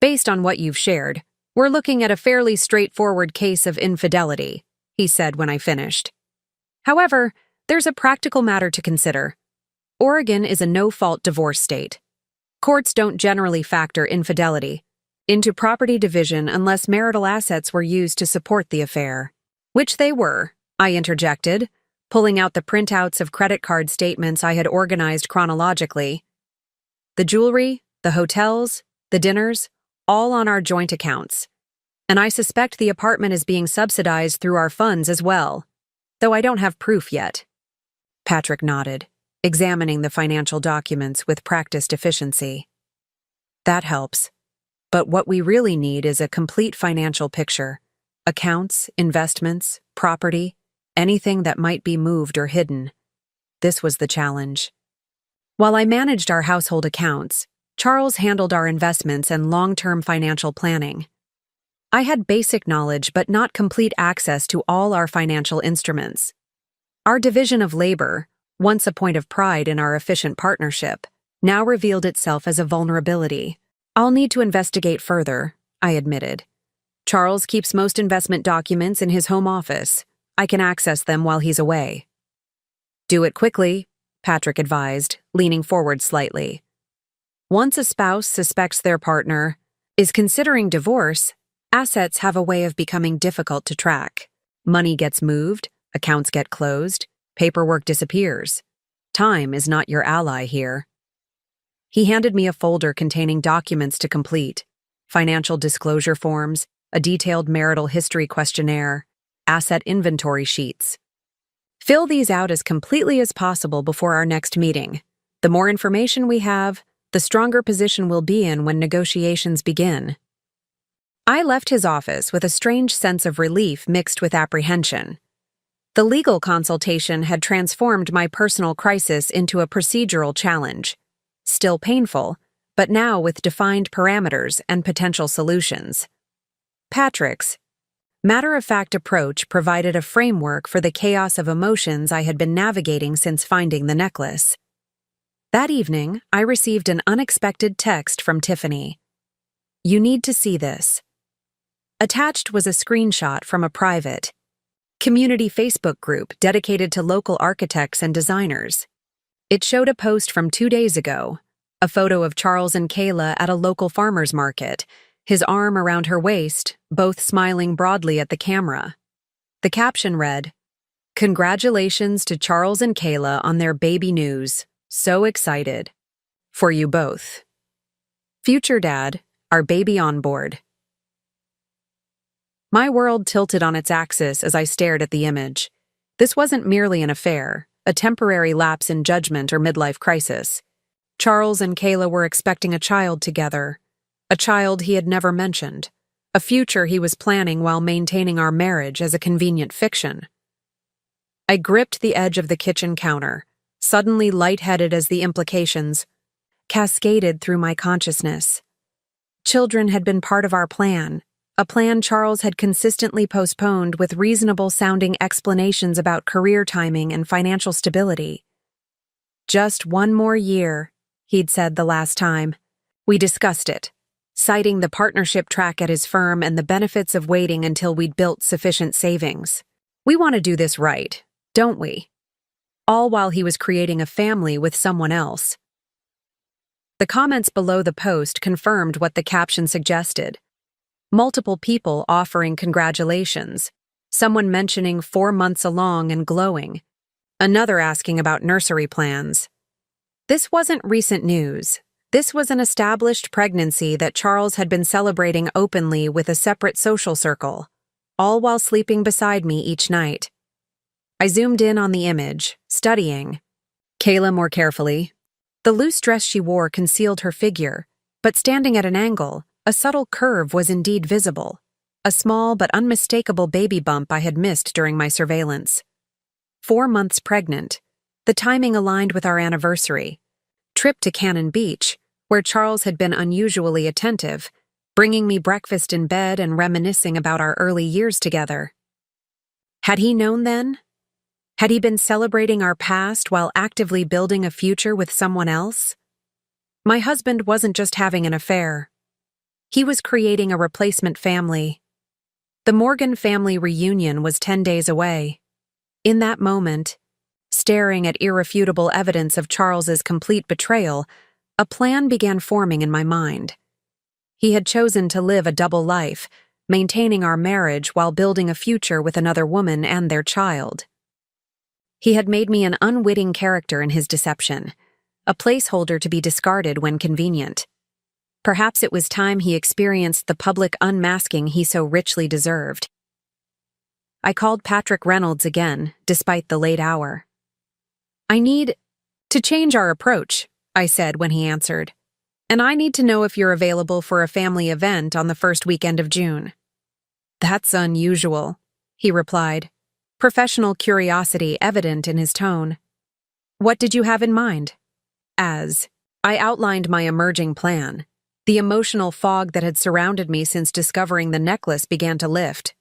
"Based on what you've shared, we're looking at a fairly straightforward case of infidelity," he said when I finished. "However, there's a practical matter to consider. Oregon is a no-fault divorce state. Courts don't generally factor infidelity. into property division unless marital assets were used to support the affair. Which they were, I interjected, pulling out the printouts of credit card statements I had organized chronologically. The jewelry, the hotels, the dinners, all on our joint accounts. And I suspect the apartment is being subsidized through our funds as well, though I don't have proof yet. Patrick nodded, examining the financial documents with practiced efficiency. That helps. But what we really need is a complete financial picture. Accounts, investments, property, anything that might be moved or hidden. This was the challenge. While I managed our household accounts, Charles handled our investments and long-term financial planning. I had basic knowledge but not complete access to all our financial instruments. Our division of labor, once a point of pride in our efficient partnership, now revealed itself as a vulnerability. I'll need to investigate further, I admitted. Charles keeps most investment documents in his home office. I can access them while he's away. Do it quickly, Patrick advised, leaning forward slightly. Once a spouse suspects their partner is considering divorce, assets have a way of becoming difficult to track. Money gets moved, accounts get closed, paperwork disappears. Time is not your ally here. He handed me a folder containing documents to complete, financial disclosure forms, a detailed marital history questionnaire, asset inventory sheets. Fill these out as completely as possible before our next meeting. The more information we have, the stronger position we'll be in when negotiations begin. I left his office with a strange sense of relief mixed with apprehension. The legal consultation had transformed my personal crisis into a procedural challenge. Still painful, but now with defined parameters and potential solutions. Patrick's matter-of-fact approach provided a framework for the chaos of emotions I had been navigating since finding the necklace. That evening, I received an unexpected text from Tiffany. "You need to see this." Attached was a screenshot from a private community Facebook group dedicated to local architects and designers. It showed a post from 2 days ago, a photo of Charles and Kayla at a local farmer's market, his arm around her waist, both smiling broadly at the camera. The caption read, "Congratulations to Charles and Kayla on their baby news. So excited. For you both. Future dad, our baby on board." My world tilted on its axis as I stared at the image. This wasn't merely an affair, a temporary lapse in judgment or midlife crisis. Charles and Kayla were expecting a child together, a child he had never mentioned, a future he was planning while maintaining our marriage as a convenient fiction. I gripped the edge of the kitchen counter, suddenly lightheaded as the implications cascaded through my consciousness. Children had been part of our plan, a plan Charles had consistently postponed with reasonable-sounding explanations about career timing and financial stability. "Just 1 more year," he'd said the last time. We discussed it, citing the partnership track at his firm and the benefits of waiting until we'd built sufficient savings. We want to do this right, don't we? All while he was creating a family with someone else. The comments below the post confirmed what the caption suggested. Multiple people offering congratulations, someone mentioning 4 months along and glowing, another asking about nursery plans. This wasn't recent news. This was an established pregnancy that Charles had been celebrating openly with a separate social circle, all while sleeping beside me each night. I zoomed in on the image, studying Kayla more carefully. The loose dress she wore concealed her figure, but standing at an angle, a subtle curve was indeed visible, a small but unmistakable baby bump I had missed during my surveillance. 4 months pregnant, the timing aligned with our anniversary, trip to Cannon Beach, where Charles had been unusually attentive, bringing me breakfast in bed and reminiscing about our early years together. Had he known then? Had he been celebrating our past while actively building a future with someone else? My husband wasn't just having an affair. He was creating a replacement family. The Morgan family reunion was 10 days away. In that moment, staring at irrefutable evidence of Charles's complete betrayal, a plan began forming in my mind. He had chosen to live a double life, maintaining our marriage while building a future with another woman and their child. He had made me an unwitting character in his deception, a placeholder to be discarded when convenient. Perhaps it was time he experienced the public unmasking he so richly deserved. I called Patrick Reynolds again, despite the late hour. "I need to change our approach," I said when he answered. "And I need to know if you're available for a family event on the first weekend of June." "That's unusual," he replied, professional curiosity evident in his tone. "What did you have in mind?" As I outlined my emerging plan, the emotional fog that had surrounded me since discovering the necklace began to lift.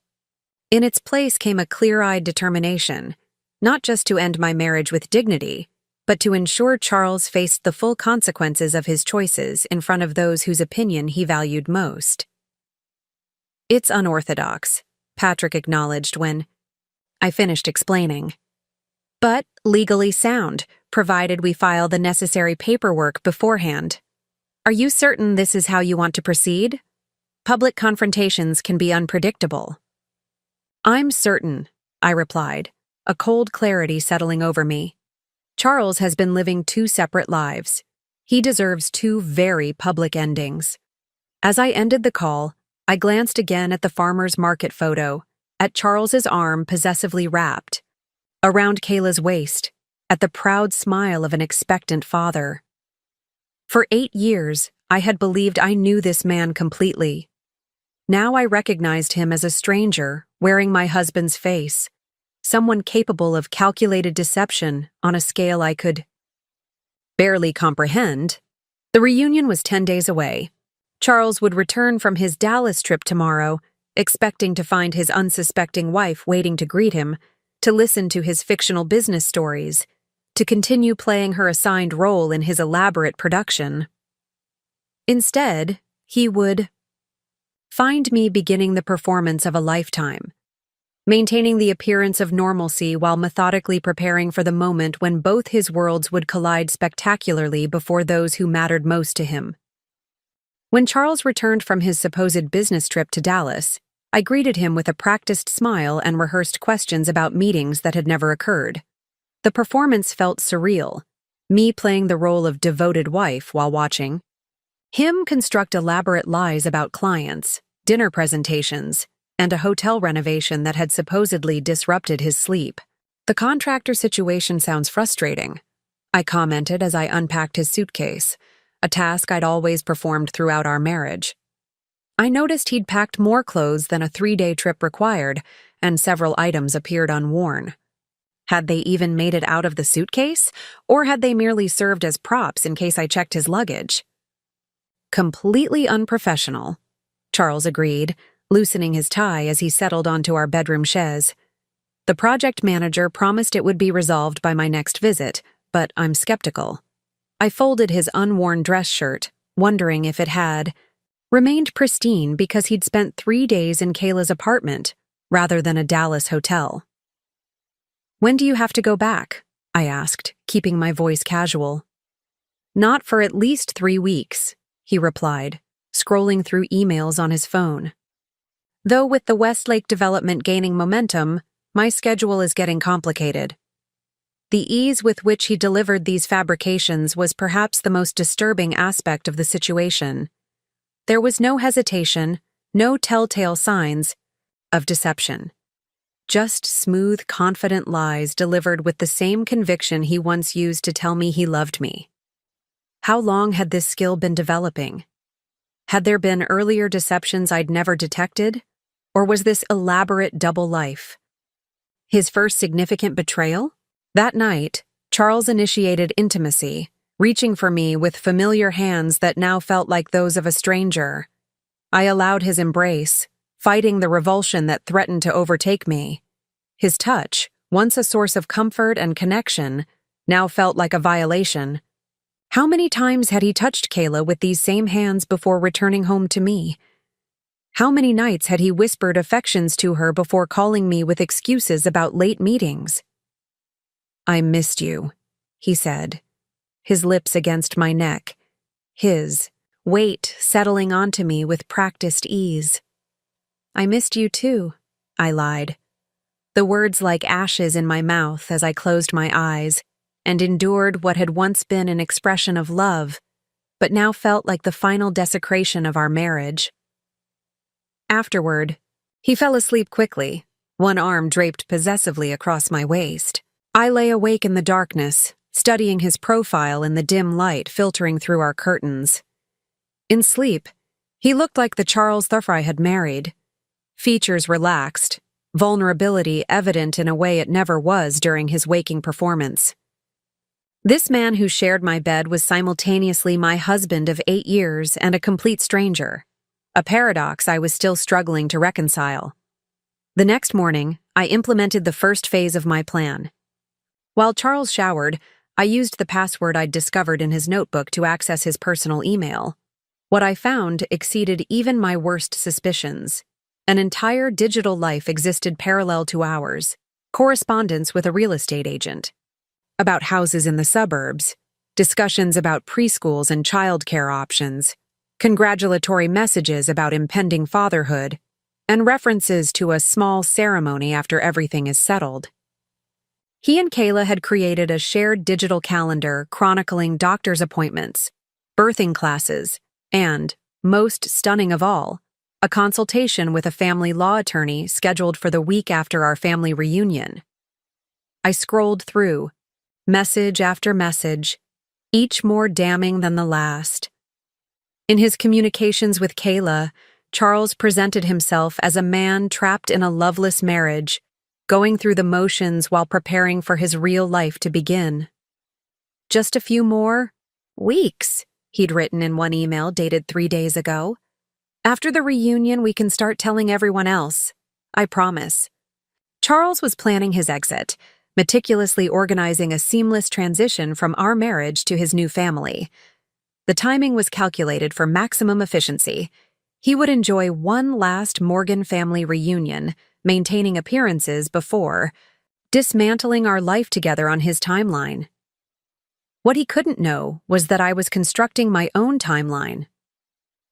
In its place came a clear-eyed determination, not just to end my marriage with dignity, but to ensure Charles faced the full consequences of his choices in front of those whose opinion he valued most. "It's unorthodox," Patrick acknowledged when I finished explaining. "But legally sound, provided we file the necessary paperwork beforehand. Are you certain this is how you want to proceed? Public confrontations can be unpredictable." "I'm certain," I replied, a cold clarity settling over me. Charles has been living two separate lives. He deserves two very public endings. As I ended the call, I glanced again at the farmer's market photo, at Charles's arm possessively wrapped, around Kayla's waist, at the proud smile of an expectant father. For 8 years, I had believed I knew this man completely. Now I recognized him as a stranger wearing my husband's face, someone capable of calculated deception on a scale I could barely comprehend. The reunion was 10 days away. Charles would return from his Dallas trip tomorrow, expecting to find his unsuspecting wife waiting to greet him, to listen to his fictional business stories, to continue playing her assigned role in his elaborate production. Instead, he would find me beginning the performance of a lifetime, maintaining the appearance of normalcy while methodically preparing for the moment when both his worlds would collide spectacularly before those who mattered most to him. When Charles returned from his supposed business trip to Dallas, I greeted him with a practiced smile and rehearsed questions about meetings that had never occurred. The performance felt surreal, me playing the role of devoted wife while watching, him construct elaborate lies about clients, dinner presentations, and a hotel renovation that had supposedly disrupted his sleep. "The contractor situation sounds frustrating," I commented as I unpacked his suitcase, a task I'd always performed throughout our marriage. I noticed he'd packed more clothes than a 3-day trip required, and several items appeared unworn. Had they even made it out of the suitcase, or had they merely served as props in case I checked his luggage? "Completely unprofessional," Charles agreed, loosening his tie as he settled onto our bedroom chaise. "The project manager promised it would be resolved by my next visit, but I'm skeptical." I folded his unworn dress shirt, wondering if it had remained pristine because he'd spent 3 days in Kayla's apartment rather than a Dallas hotel. "When do you have to go back?" I asked, keeping my voice casual. "Not for at least 3 weeks," he replied, scrolling through emails on his phone. "Though with the Westlake development gaining momentum, my schedule is getting complicated." The ease with which he delivered these fabrications was perhaps the most disturbing aspect of the situation. There was no hesitation, no telltale signs of deception. Just smooth, confident lies delivered with the same conviction he once used to tell me he loved me. How long had this skill been developing? Had there been earlier deceptions I'd never detected? Or was this elaborate double life his first significant betrayal? That night, Charles initiated intimacy, reaching for me with familiar hands that now felt like those of a stranger. I allowed his embrace, fighting the revulsion that threatened to overtake me. His touch, once a source of comfort and connection, now felt like a violation. How many times had he touched Kayla with these same hands before returning home to me? How many nights had he whispered affections to her before calling me with excuses about late meetings? "I missed you," he said, his lips against my neck, his weight settling onto me with practiced ease. I missed you too, I lied, the words like ashes in my mouth as I closed my eyes and endured what had once been an expression of love, but now felt like the final desecration of our marriage. Afterward, he fell asleep quickly, one arm draped possessively across my waist. I lay awake in the darkness, studying his profile in the dim light filtering through our curtains. In sleep, he looked like the Charles Thurfer I had married. Features relaxed, vulnerability evident in a way it never was during his waking performance. This man who shared my bed was simultaneously my husband of 8 years and a complete stranger, a paradox I was still struggling to reconcile. The next morning, I implemented the first phase of my plan. While Charles showered, I used the password I'd discovered in his notebook to access his personal email. What I found exceeded even my worst suspicions. An entire digital life existed parallel to ours, correspondence with a real estate agent, about houses in the suburbs, discussions about preschools and childcare options, congratulatory messages about impending fatherhood, and references to a small ceremony after everything is settled. He and Kayla had created a shared digital calendar chronicling doctor's appointments, birthing classes, and, most stunning of all, a consultation with a family law attorney scheduled for the week after our family reunion. I scrolled through, message after message, each more damning than the last. In his communications with Kayla, Charles presented himself as a man trapped in a loveless marriage, going through the motions while preparing for his real life to begin. Just a few more weeks, he'd written in one email dated 3 days ago. After the reunion, we can start telling everyone else. I promise. Charles was planning his exit, meticulously organizing a seamless transition from our marriage to his new family. The timing was calculated for maximum efficiency. He would enjoy one last Morgan family reunion, maintaining appearances before dismantling our life together on his timeline. What he couldn't know was that I was constructing my own timeline.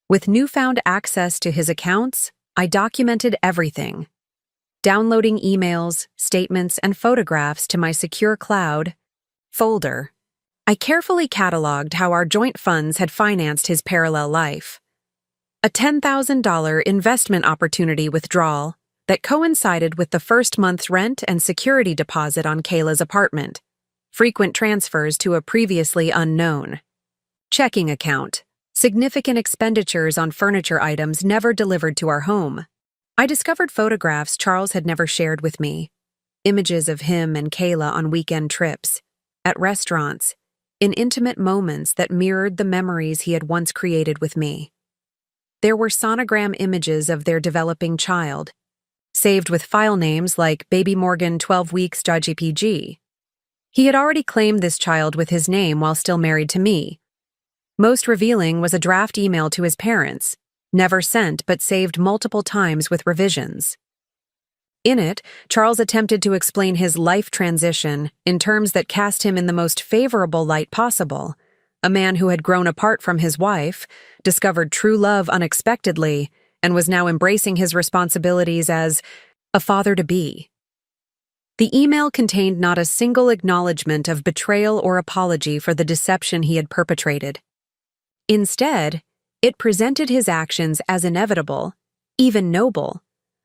With newfound access to his accounts, I documented everything. Downloading emails, statements, and photographs to my secure cloud folder, I carefully cataloged how our joint funds had financed his parallel life. A $10,000 investment opportunity withdrawal that coincided with the first month's rent and security deposit on Kayla's apartment. Frequent transfers to a previously unknown checking account. Significant expenditures on furniture items never delivered to our home. I discovered photographs Charles had never shared with me. Images of him and Kayla on weekend trips, at restaurants, in intimate moments that mirrored the memories he had once created with me. There were sonogram images of their developing child, saved with file names like Baby Morgan 12 weeks.jpg. He had already claimed this child with his name while still married to me. Most revealing was a draft email to his parents, never sent but saved multiple times with revisions. In it, Charles attempted to explain his life transition in terms that cast him in the most favorable light possible, a man who had grown apart from his wife, discovered true love unexpectedly, and was now embracing his responsibilities as a father-to-be. The email contained not a single acknowledgement of betrayal or apology for the deception he had perpetrated. Instead, it presented his actions as inevitable, even noble,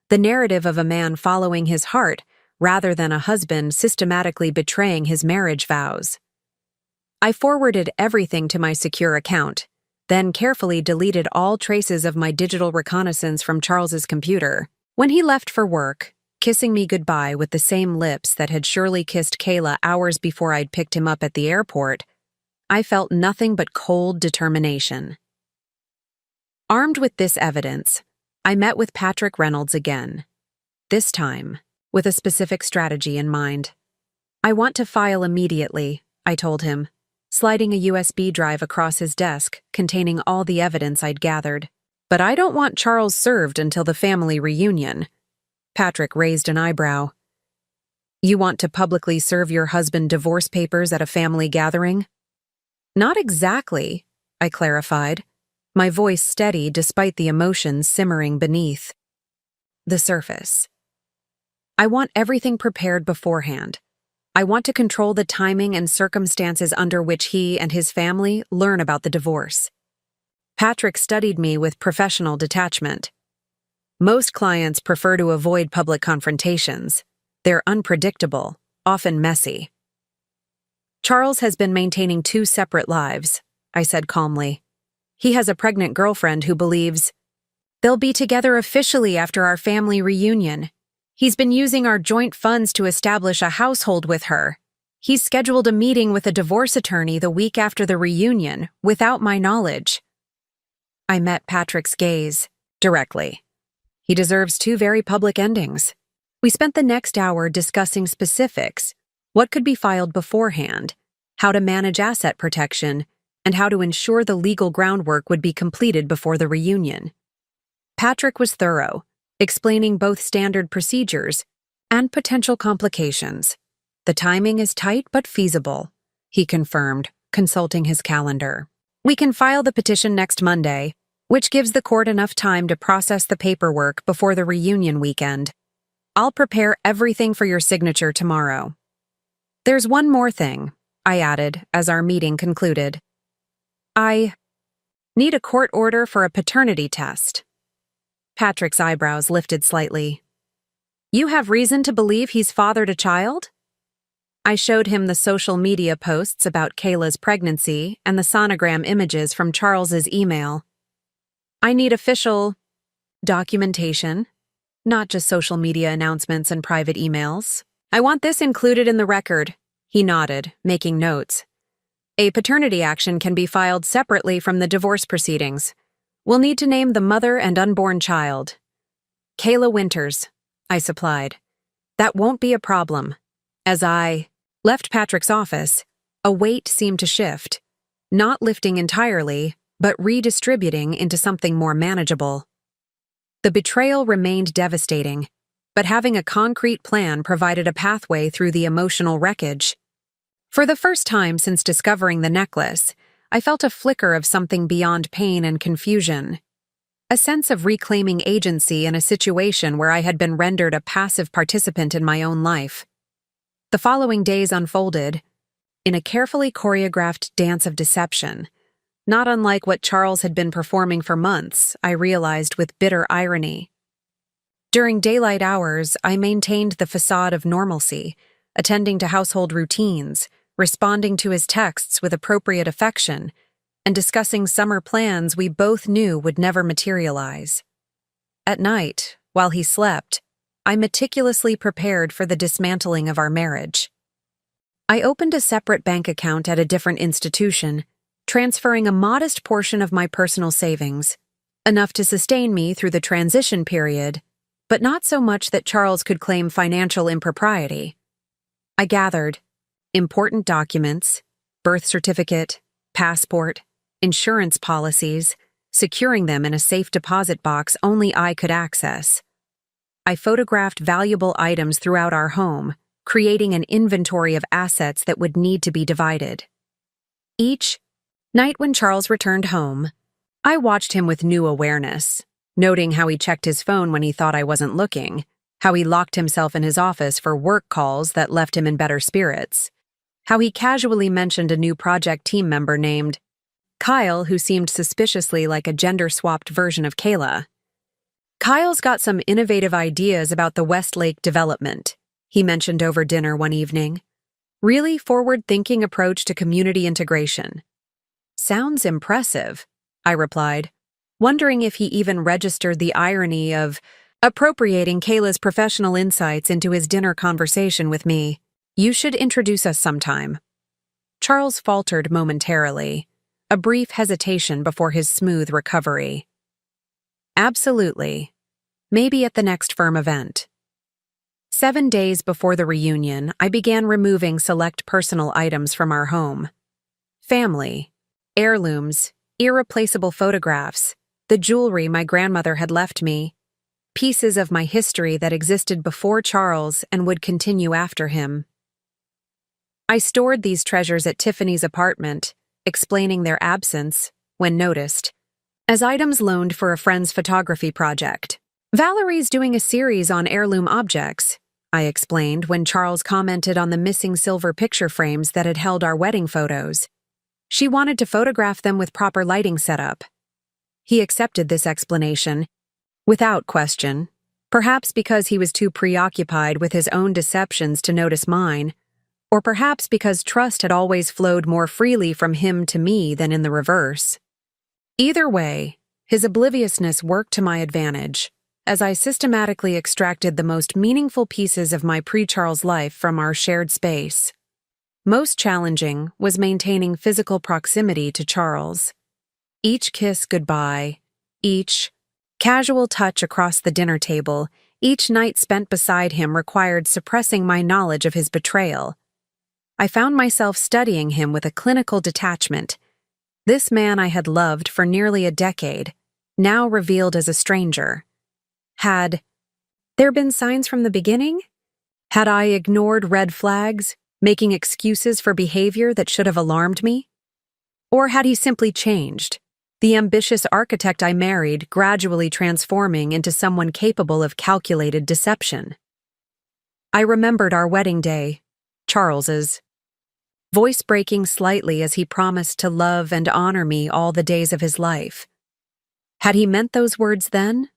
the narrative of a man following his heart rather than a husband systematically betraying his marriage vows. I forwarded everything to my secure account, then carefully deleted all traces of my digital reconnaissance from Charles's computer. When he left for work, kissing me goodbye with the same lips that had surely kissed Kayla hours before I'd picked him up at the airport, I felt nothing but cold determination. Armed with this evidence, I met with Patrick Reynolds again, this time with a specific strategy in mind. I want to file immediately, I told him, sliding a USB drive across his desk containing all the evidence I'd gathered. But I don't want Charles served until the family reunion. Patrick raised an eyebrow. You want to publicly serve your husband divorce papers at a family gathering? Not exactly, I clarified. my voice steady despite the emotions simmering beneath the surface. I want everything prepared beforehand. I want to control the timing and circumstances under which he and his family learn about the divorce. Patrick studied me with professional detachment. Most clients prefer to avoid public confrontations. They're unpredictable, often messy. Charles has been maintaining 2 separate lives, I said calmly. He has a pregnant girlfriend who believes they'll be together officially after our family reunion. He's been using our joint funds to establish a household with her. He's scheduled a meeting with a divorce attorney the week after the reunion, without my knowledge. I met Patrick's gaze directly. He deserves 2 very public endings. We spent the next hour discussing specifics, what could be filed beforehand, how to manage asset protection, and how to ensure the legal groundwork would be completed before the reunion. Patrick was thorough, explaining both standard procedures and potential complications. The timing is tight but feasible, he confirmed, consulting his calendar. We can file the petition next Monday, which gives the court enough time to process the paperwork before the reunion weekend. I'll prepare everything for your signature tomorrow. There's one more thing, I added as our meeting concluded. I need a court order for a paternity test. Patrick's eyebrows lifted slightly. You have reason to believe he's fathered a child? I showed him the social media posts about Kayla's pregnancy and the sonogram images from Charles's email. I need official documentation, not just social media announcements and private emails. I want this included in the record, he nodded, making notes. A paternity action can be filed separately from the divorce proceedings. We'll need to name the mother and unborn child. Kayla Winters, I supplied. That won't be a problem. As I left Patrick's office, a weight seemed to shift, not lifting entirely, but redistributing into something more manageable. The betrayal remained devastating, but having a concrete plan provided a pathway through the emotional wreckage. For the first time since discovering the necklace, I felt a flicker of something beyond pain and confusion. A sense of reclaiming agency in a situation where I had been rendered a passive participant in my own life. The following days unfolded in a carefully choreographed dance of deception. Not unlike what Charles had been performing for months, I realized with bitter irony. During daylight hours, I maintained the facade of normalcy, attending to household routines, responding to his texts with appropriate affection, and discussing summer plans we both knew would never materialize. At night, while he slept, I meticulously prepared for the dismantling of our marriage. I opened a separate bank account at a different institution, transferring a modest portion of my personal savings, enough to sustain me through the transition period, but not so much that Charles could claim financial impropriety. I gathered important documents, birth certificate, passport, insurance policies, securing them in a safe deposit box only I could access. I photographed valuable items throughout our home, creating an inventory of assets that would need to be divided. Each night when Charles returned home, I watched him with new awareness, noting how he checked his phone when he thought I wasn't looking, how he locked himself in his office for work calls that left him in better spirits, how he casually mentioned a new project team member named Kyle who seemed suspiciously like a gender-swapped version of Kayla. Kyle's got some innovative ideas about the Westlake development, he mentioned over dinner one evening. Really forward-thinking approach to community integration. Sounds impressive, I replied, wondering if he even registered the irony of appropriating Kayla's professional insights into his dinner conversation with me. You should introduce us sometime. Charles faltered momentarily, a brief hesitation before his smooth recovery. Absolutely. Maybe at the next firm event. 7 days before the reunion, I began removing select personal items from our home. Family, heirlooms, irreplaceable photographs, the jewelry my grandmother had left me, pieces of my history that existed before Charles and would continue after him. I stored these treasures at Tiffany's apartment, explaining their absence, when noticed, as items loaned for a friend's photography project. Valerie's doing a series on heirloom objects, I explained when Charles commented on the missing silver picture frames that had held our wedding photos. She wanted to photograph them with proper lighting setup. He accepted this explanation, without question, perhaps because he was too preoccupied with his own deceptions to notice mine, or perhaps because trust had always flowed more freely from him to me than in the reverse. Either way, his obliviousness worked to my advantage, as I systematically extracted the most meaningful pieces of my pre-Charles life from our shared space. Most challenging was maintaining physical proximity to Charles. Each kiss goodbye, each casual touch across the dinner table, each night spent beside him required suppressing my knowledge of his betrayal. I found myself studying him with a clinical detachment. This man I had loved for nearly a decade, now revealed as a stranger. Had there been signs from the beginning? Had I ignored red flags, making excuses for behavior that should have alarmed me? Or had he simply changed, the ambitious architect I married gradually transforming into someone capable of calculated deception? I remembered our wedding day, Charles's, voice breaking slightly as he promised to love and honor me all the days of his life. Had he meant those words then?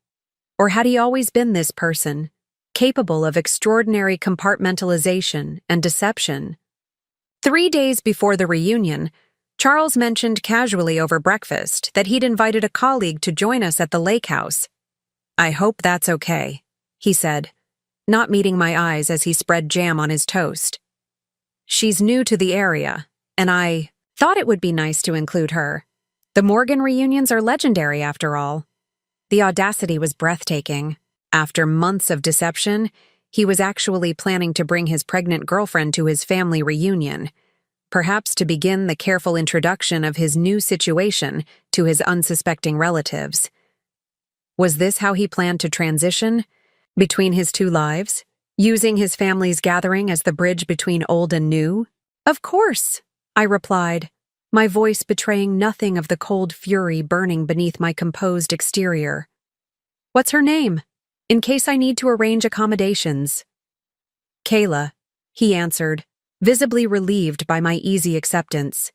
Or had he always been this person, capable of extraordinary compartmentalization and deception? 3 days before the reunion, Charles mentioned casually over breakfast that he'd invited a colleague to join us at the lake house. "I hope that's okay," he said, not meeting my eyes as he spread jam on his toast. "She's new to the area, and I thought it would be nice to include her. The Morgan reunions are legendary after all." The audacity was breathtaking. After months of deception, he was actually planning to bring his pregnant girlfriend to his family reunion, perhaps to begin the careful introduction of his new situation to his unsuspecting relatives. Was this how he planned to transition between his two lives, using his family's gathering as the bridge between old and new? "Of course," I replied, my voice betraying nothing of the cold fury burning beneath my composed exterior. "What's her name, in case I need to arrange accommodations?" "Kayla," he answered, visibly relieved by my easy acceptance.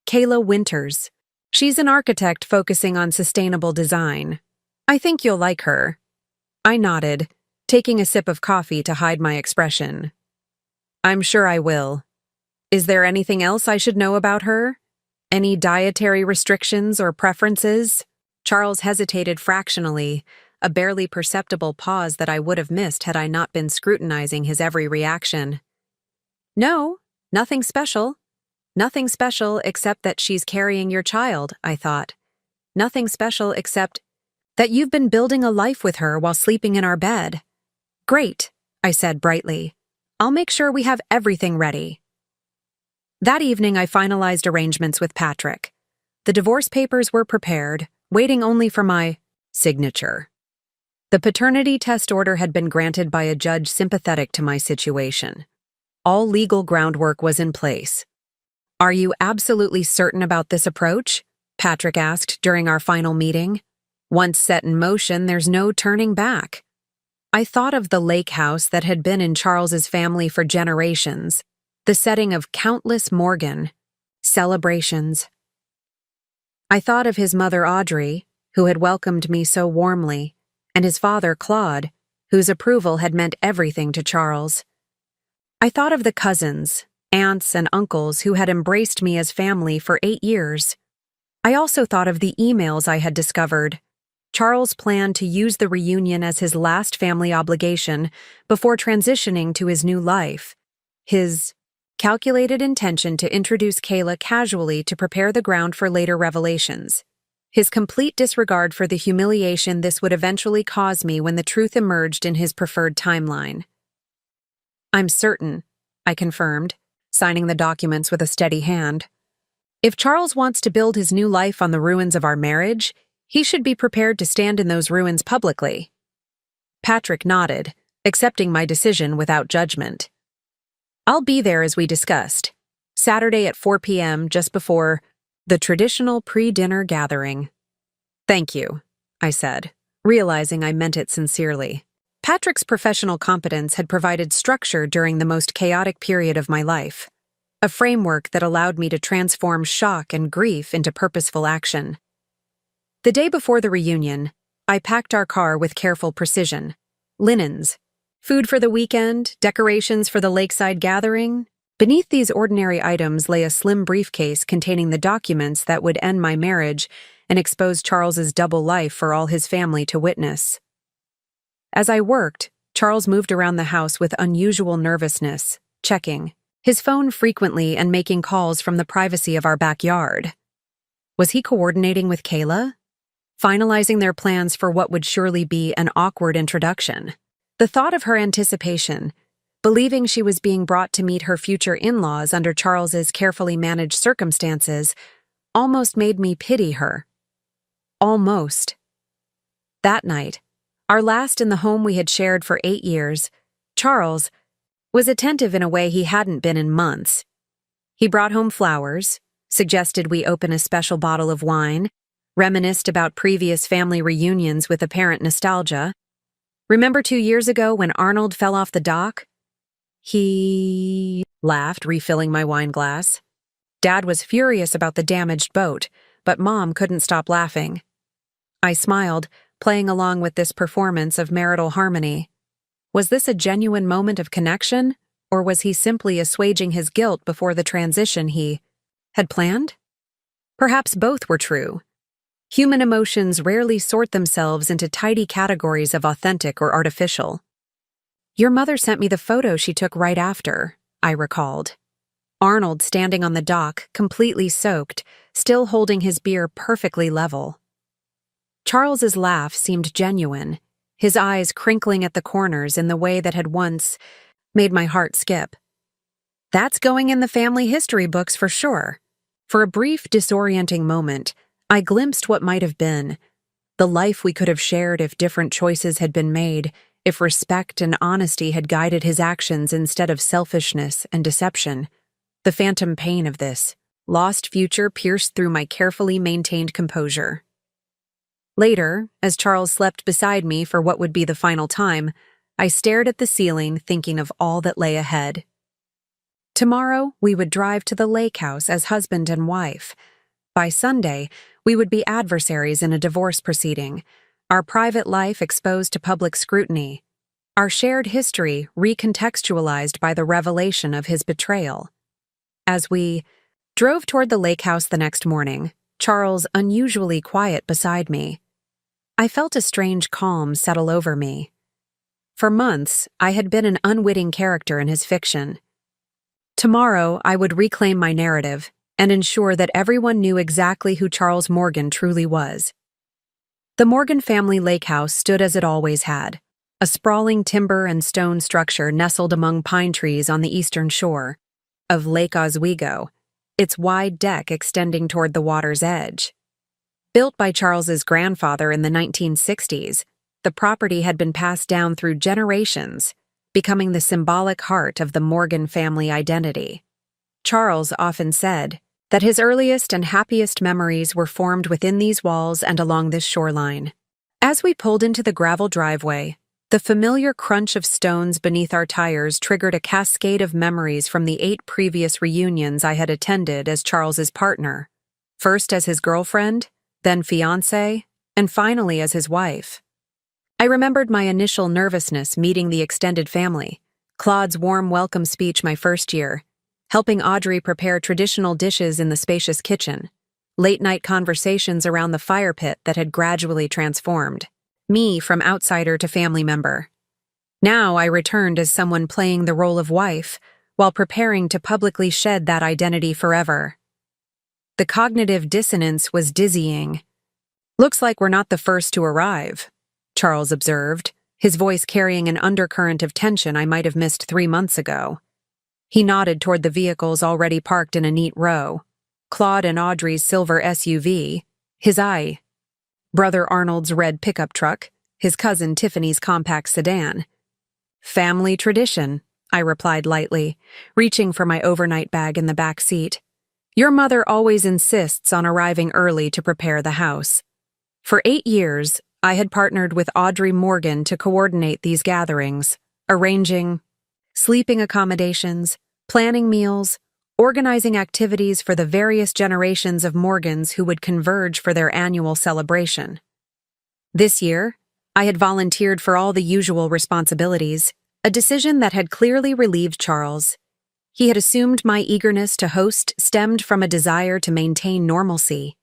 "Kayla Winters. She's an architect focusing on sustainable design. I think you'll like her." I nodded, taking a sip of coffee to hide my expression. "I'm sure I will. Is there anything else I should know about her? Any dietary restrictions or preferences?" Charles hesitated fractionally, a barely perceptible pause that I would have missed had I not been scrutinizing his every reaction. "No, nothing special. Nothing special except that she's carrying your child," I thought. "Nothing special except that you've been building a life with her while sleeping in our bed." "Great," I said brightly. "I'll make sure we have everything ready." That evening I finalized arrangements with Patrick. The divorce papers were prepared, waiting only for my signature. The paternity test order had been granted by a judge sympathetic to my situation. All legal groundwork was in place. "Are you absolutely certain about this approach?" Patrick asked during our final meeting. "Once set in motion, there's no turning back." I thought of the lake house that had been in Charles's family for generations, the setting of countless Morgan celebrations. I thought of his mother Audrey, who had welcomed me so warmly, and his father Claude, whose approval had meant everything to Charles. I thought of the cousins, aunts, and uncles who had embraced me as family for 8 years. I also thought of the emails I had discovered. Charles planned to use the reunion as his last family obligation before transitioning to his new life. His calculated intention to introduce Kayla casually to prepare the ground for later revelations. His complete disregard for the humiliation this would eventually cause me when the truth emerged in his preferred timeline. "I'm certain," I confirmed, signing the documents with a steady hand. "If Charles wants to build his new life on the ruins of our marriage, he should be prepared to stand in those ruins publicly." Patrick nodded, accepting my decision without judgment. "I'll be there as we discussed. Saturday at 4 p.m. just before the traditional pre-dinner gathering." Thank you, I said, realizing I meant it sincerely. Patrick's professional competence had provided structure during the most chaotic period of my life, a framework that allowed me to transform shock and grief into purposeful action. The day before the reunion, I packed our car with careful precision. Linens, food for the weekend, decorations for the lakeside gathering. Beneath these ordinary items lay a slim briefcase containing the documents that would end my marriage and expose Charles's double life for all his family to witness. As I worked, Charles moved around the house with unusual nervousness, checking his phone frequently and making calls from the privacy of our backyard. Was he coordinating with Kayla? Finalizing their plans for what would surely be an awkward introduction? The thought of her anticipation, believing she was being brought to meet her future in-laws under Charles's carefully managed circumstances, almost made me pity her. Almost. That night, our last in the home we had shared for 8 years, Charles was attentive in a way he hadn't been in months. He brought home flowers, suggested we open a special bottle of wine, reminisced about previous family reunions with apparent nostalgia. Remember 2 years ago when Arnold fell off the dock? He laughed, refilling my wine glass. Dad was furious about the damaged boat, but Mom couldn't stop laughing. I smiled, playing along with this performance of marital harmony. Was this a genuine moment of connection, or was he simply assuaging his guilt before the transition he had planned? Perhaps both were true. Human emotions rarely sort themselves into tidy categories of authentic or artificial. Your mother sent me the photo she took right after, I recalled. Arnold standing on the dock, completely soaked, still holding his beer perfectly level. Charles's laugh seemed genuine, his eyes crinkling at the corners in the way that had once made my heart skip. That's going in the family history books for sure. For a brief, disorienting moment, I glimpsed what might have been, the life we could have shared if different choices had been made, if respect and honesty had guided his actions instead of selfishness and deception. The phantom pain of this lost future pierced through my carefully maintained composure. Later, as Charles slept beside me for what would be the final time, I stared at the ceiling, thinking of all that lay ahead. Tomorrow, we would drive to the lake house as husband and wife. By Sunday, we would be adversaries in a divorce proceeding, our private life exposed to public scrutiny, our shared history recontextualized by the revelation of his betrayal. As we drove toward the lake house the next morning, Charles unusually quiet beside me, I felt a strange calm settle over me. For months, I had been an unwitting character in his fiction. Tomorrow, I would reclaim my narrative and ensure that everyone knew exactly who Charles Morgan truly was. The Morgan family lake house stood as it always had, a sprawling timber and stone structure nestled among pine trees on the eastern shore of Lake Oswego, its wide deck extending toward the water's edge. Built by Charles's grandfather in the 1960s, the property had been passed down through generations, becoming the symbolic heart of the Morgan family identity. Charles often said that his earliest and happiest memories were formed within these walls and along this shoreline. As we pulled into the gravel driveway, the familiar crunch of stones beneath our tires triggered a cascade of memories from the 8 previous reunions I had attended as Charles's partner, first as his girlfriend, then fiancée, and finally as his wife. I remembered my initial nervousness meeting the extended family, Claude's warm welcome speech my first year, helping Audrey prepare traditional dishes in the spacious kitchen, late-night conversations around the fire pit that had gradually transformed me from outsider to family member. Now I returned as someone playing the role of wife, while preparing to publicly shed that identity forever. The cognitive dissonance was dizzying. "Looks like we're not the first to arrive," Charles observed, his voice carrying an undercurrent of tension I might have missed 3 months ago. He nodded toward the vehicles already parked in a neat row, Claude and Audrey's silver SUV, his eye, Brother Arnold's red pickup truck, his cousin Tiffany's compact sedan. "Family tradition," I replied lightly, reaching for my overnight bag in the back seat. "Your mother always insists on arriving early to prepare the house." For 8 years, I had partnered with Audrey Morgan to coordinate these gatherings, arranging sleeping accommodations, planning meals, organizing activities for the various generations of Morgans who would converge for their annual celebration. This year, I had volunteered for all the usual responsibilities, a decision that had clearly relieved Charles. He had assumed my eagerness to host stemmed from a desire to maintain normalcy.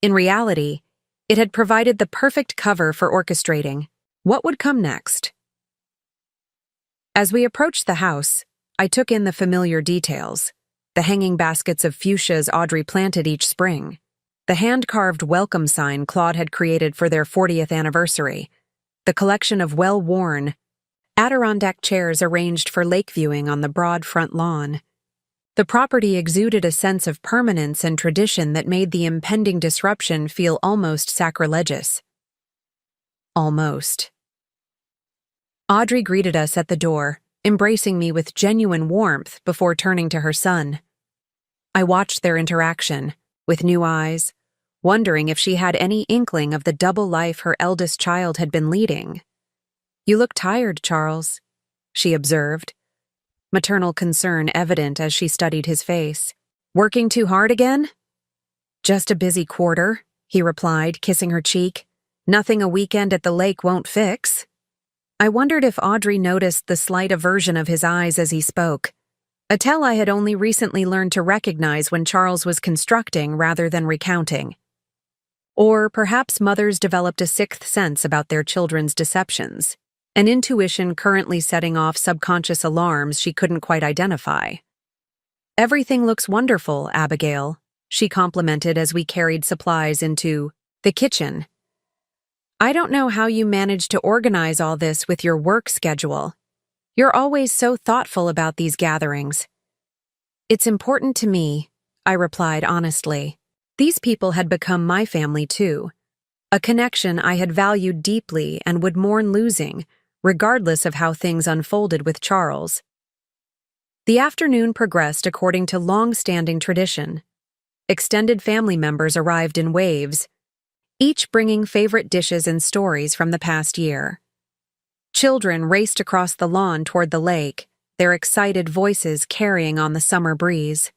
In reality, it had provided the perfect cover for orchestrating what would come next. As we approached the house, I took in the familiar details: the hanging baskets of fuchsias Audrey planted each spring, the hand-carved welcome sign Claude had created for their 40th anniversary, the collection of well-worn Adirondack chairs arranged for lake viewing on the broad front lawn. The property exuded a sense of permanence and tradition that made the impending disruption feel almost sacrilegious. Almost. Audrey greeted us at the door, embracing me with genuine warmth before turning to her son. I watched their interaction, with new eyes, wondering if she had any inkling of the double life her eldest child had been leading. "You look tired, Charles," she observed, maternal concern evident as she studied his face. "Working too hard again?" "Just a busy quarter," he replied, kissing her cheek. "Nothing a weekend at the lake won't fix." I wondered if Audrey noticed the slight aversion of his eyes as he spoke, a tell I had only recently learned to recognize when Charles was constructing rather than recounting. Or perhaps mothers developed a sixth sense about their children's deceptions, an intuition currently setting off subconscious alarms she couldn't quite identify. "Everything looks wonderful, Abigail," she complimented as we carried supplies into the kitchen. "I don't know how you manage to organize all this with your work schedule. You're always so thoughtful about these gatherings." "It's important to me," I replied honestly. These people had become my family too, a connection I had valued deeply and would mourn losing, regardless of how things unfolded with Charles. The afternoon progressed according to long-standing tradition. Extended family members arrived in waves, each bringing favorite dishes and stories from the past year. Children raced across the lawn toward the lake, their excited voices carrying on the summer breeze.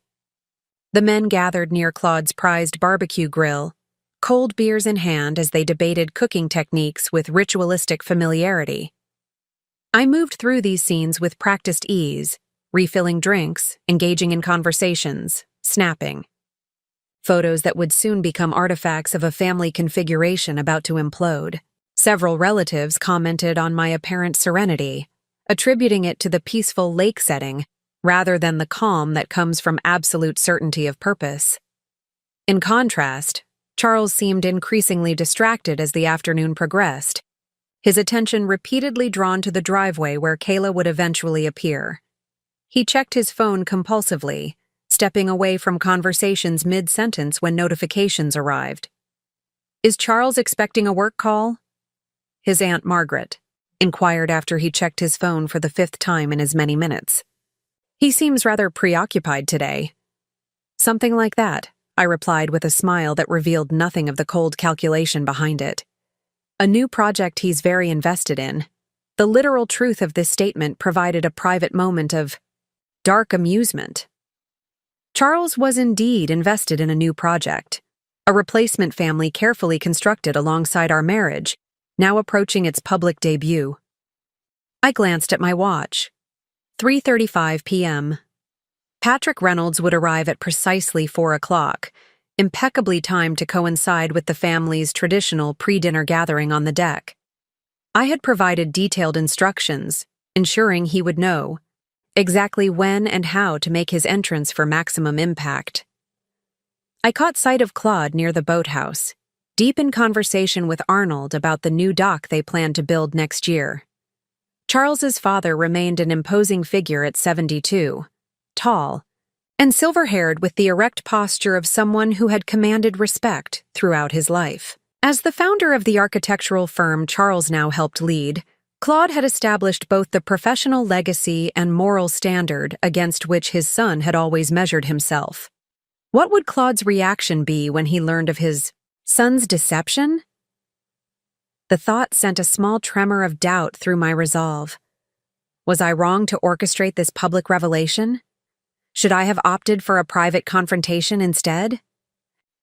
The men gathered near Claude's prized barbecue grill, cold beers in hand as they debated cooking techniques with ritualistic familiarity. I moved through these scenes with practiced ease, refilling drinks, engaging in conversations, snapping. Photos that would soon become artifacts of a family configuration about to implode. Several relatives commented on my apparent serenity, attributing it to the peaceful lake setting rather than the calm that comes from absolute certainty of purpose. In contrast, Charles seemed increasingly distracted as the afternoon progressed, his attention repeatedly drawn to the driveway where Kayla would eventually appear. He checked his phone compulsively, stepping away from conversations mid-sentence when notifications arrived. "Is Charles expecting a work call?" his Aunt Margaret inquired after he checked his phone for the 5th time in as many minutes. "He seems rather preoccupied today." "Something like that," I replied with a smile that revealed nothing of the cold calculation behind it. "A new project he's very invested in." The literal truth of this statement provided a private moment of dark amusement. Charles was indeed invested in a new project, a replacement family carefully constructed alongside our marriage, now approaching its public debut. I glanced at my watch. 3:35 p.m. Patrick Reynolds would arrive at precisely 4 o'clock, impeccably timed to coincide with the family's traditional pre-dinner gathering on the deck. I had provided detailed instructions, ensuring he would know exactly when and how to make his entrance for maximum impact. I caught sight of Claude near the boathouse, deep in conversation with Arnold about the new dock they planned to build next year. Charles's father remained an imposing figure at 72, tall, and silver-haired with the erect posture of someone who had commanded respect throughout his life. As the founder of the architectural firm Charles now helped lead, Claude had established both the professional legacy and moral standard against which his son had always measured himself. What would Claude's reaction be when he learned of his son's deception? The thought sent a small tremor of doubt through my resolve. Was I wrong to orchestrate this public revelation? Should I have opted for a private confrontation instead?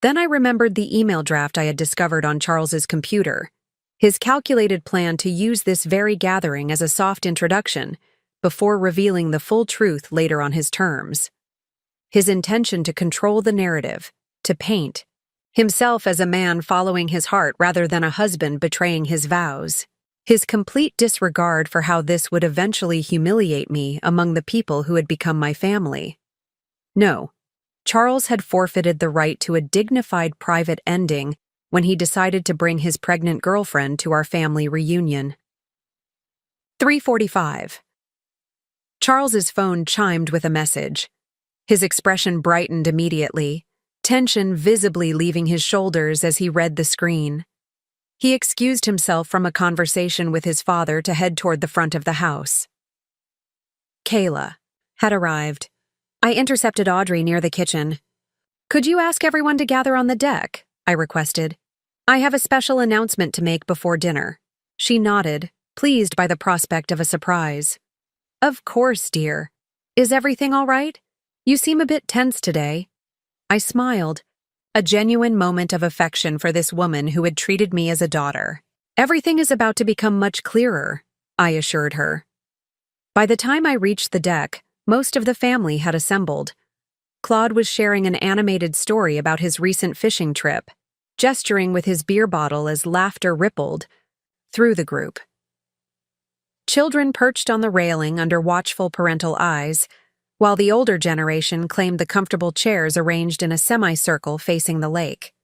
Then I remembered the email draft I had discovered on Charles's computer, his calculated plan to use this very gathering as a soft introduction before revealing the full truth later on his terms. His intention to control the narrative, to paint himself as a man following his heart rather than a husband betraying his vows. His complete disregard for how this would eventually humiliate me among the people who had become my family. No, Charles had forfeited the right to a dignified private ending when he decided to bring his pregnant girlfriend to our family reunion. 3:45. Charles's phone chimed with a message. His expression brightened immediately, tension visibly leaving his shoulders as he read the screen. He excused himself from a conversation with his father to head toward the front of the house. Kayla had arrived. I intercepted Audrey near the kitchen. "Could you ask everyone to gather on the deck?" I requested. "I have a special announcement to make before dinner." She nodded, pleased by the prospect of a surprise. "Of course, dear. Is everything all right? You seem a bit tense today." I smiled, a genuine moment of affection for this woman who had treated me as a daughter. "Everything is about to become much clearer," I assured her. By the time I reached the deck, most of the family had assembled. Claude was sharing an animated story about his recent fishing trip, gesturing with his beer bottle as laughter rippled through the group. Children perched on the railing under watchful parental eyes, while the older generation claimed the comfortable chairs arranged in a semicircle facing the lake.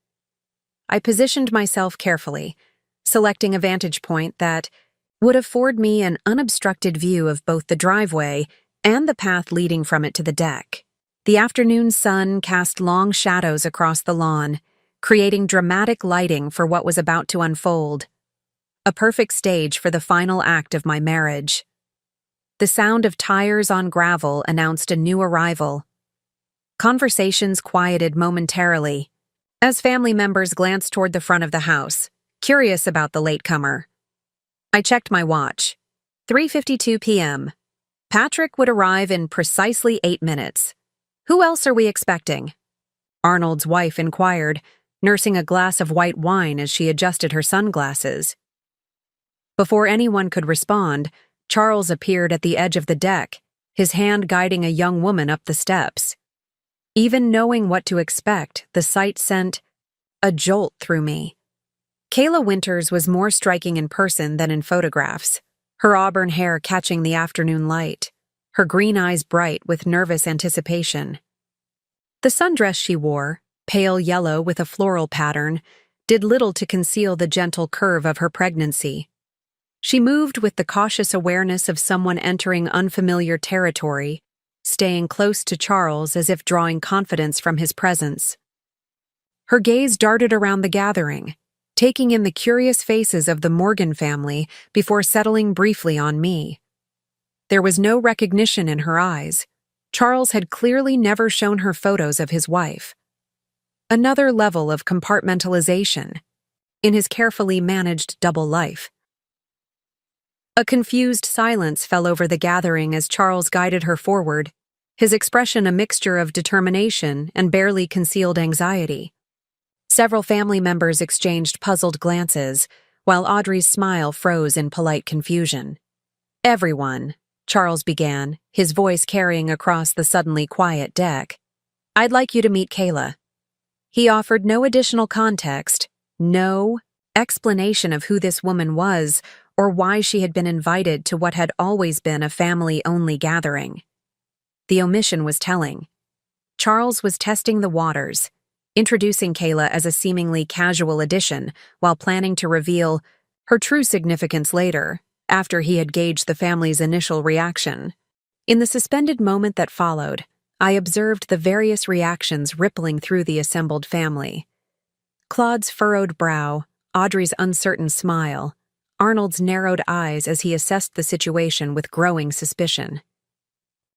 I positioned myself carefully, selecting a vantage point that would afford me an unobstructed view of both the driveway and the path leading from it to the deck. The afternoon sun cast long shadows across the lawn, creating dramatic lighting for what was about to unfold. A perfect stage for the final act of my marriage. The sound of tires on gravel announced a new arrival. Conversations quieted momentarily, as family members glanced toward the front of the house, curious about the latecomer. I checked my watch. 3:52 p.m. Patrick would arrive in precisely 8 minutes. "Who else are we expecting?" Arnold's wife inquired, nursing a glass of white wine as she adjusted her sunglasses. Before anyone could respond, Charles appeared at the edge of the deck, his hand guiding a young woman up the steps. Even knowing what to expect, the sight sent a jolt through me. Kayla Winters was more striking in person than in photographs, her auburn hair catching the afternoon light, her green eyes bright with nervous anticipation. The sundress she wore, pale yellow with a floral pattern, did little to conceal the gentle curve of her pregnancy. She moved with the cautious awareness of someone entering unfamiliar territory, staying close to Charles as if drawing confidence from his presence. Her gaze darted around the gathering, taking in the curious faces of the Morgan family before settling briefly on me. There was no recognition in her eyes. Charles had clearly never shown her photos of his wife. Another level of compartmentalization in his carefully managed double life. A confused silence fell over the gathering as Charles guided her forward, his expression a mixture of determination and barely concealed anxiety. Several family members exchanged puzzled glances, while Audrey's smile froze in polite confusion. "Everyone," Charles began, his voice carrying across the suddenly quiet deck, "I'd like you to meet Kayla." He offered no additional context, no explanation of who this woman was or why she had been invited to what had always been a family-only gathering. The omission was telling. Charles was testing the waters, introducing Kayla as a seemingly casual addition while planning to reveal her true significance later, after he had gauged the family's initial reaction. In the suspended moment that followed, I observed the various reactions rippling through the assembled family. Claude's furrowed brow, Audrey's uncertain smile, Arnold's narrowed eyes as he assessed the situation with growing suspicion.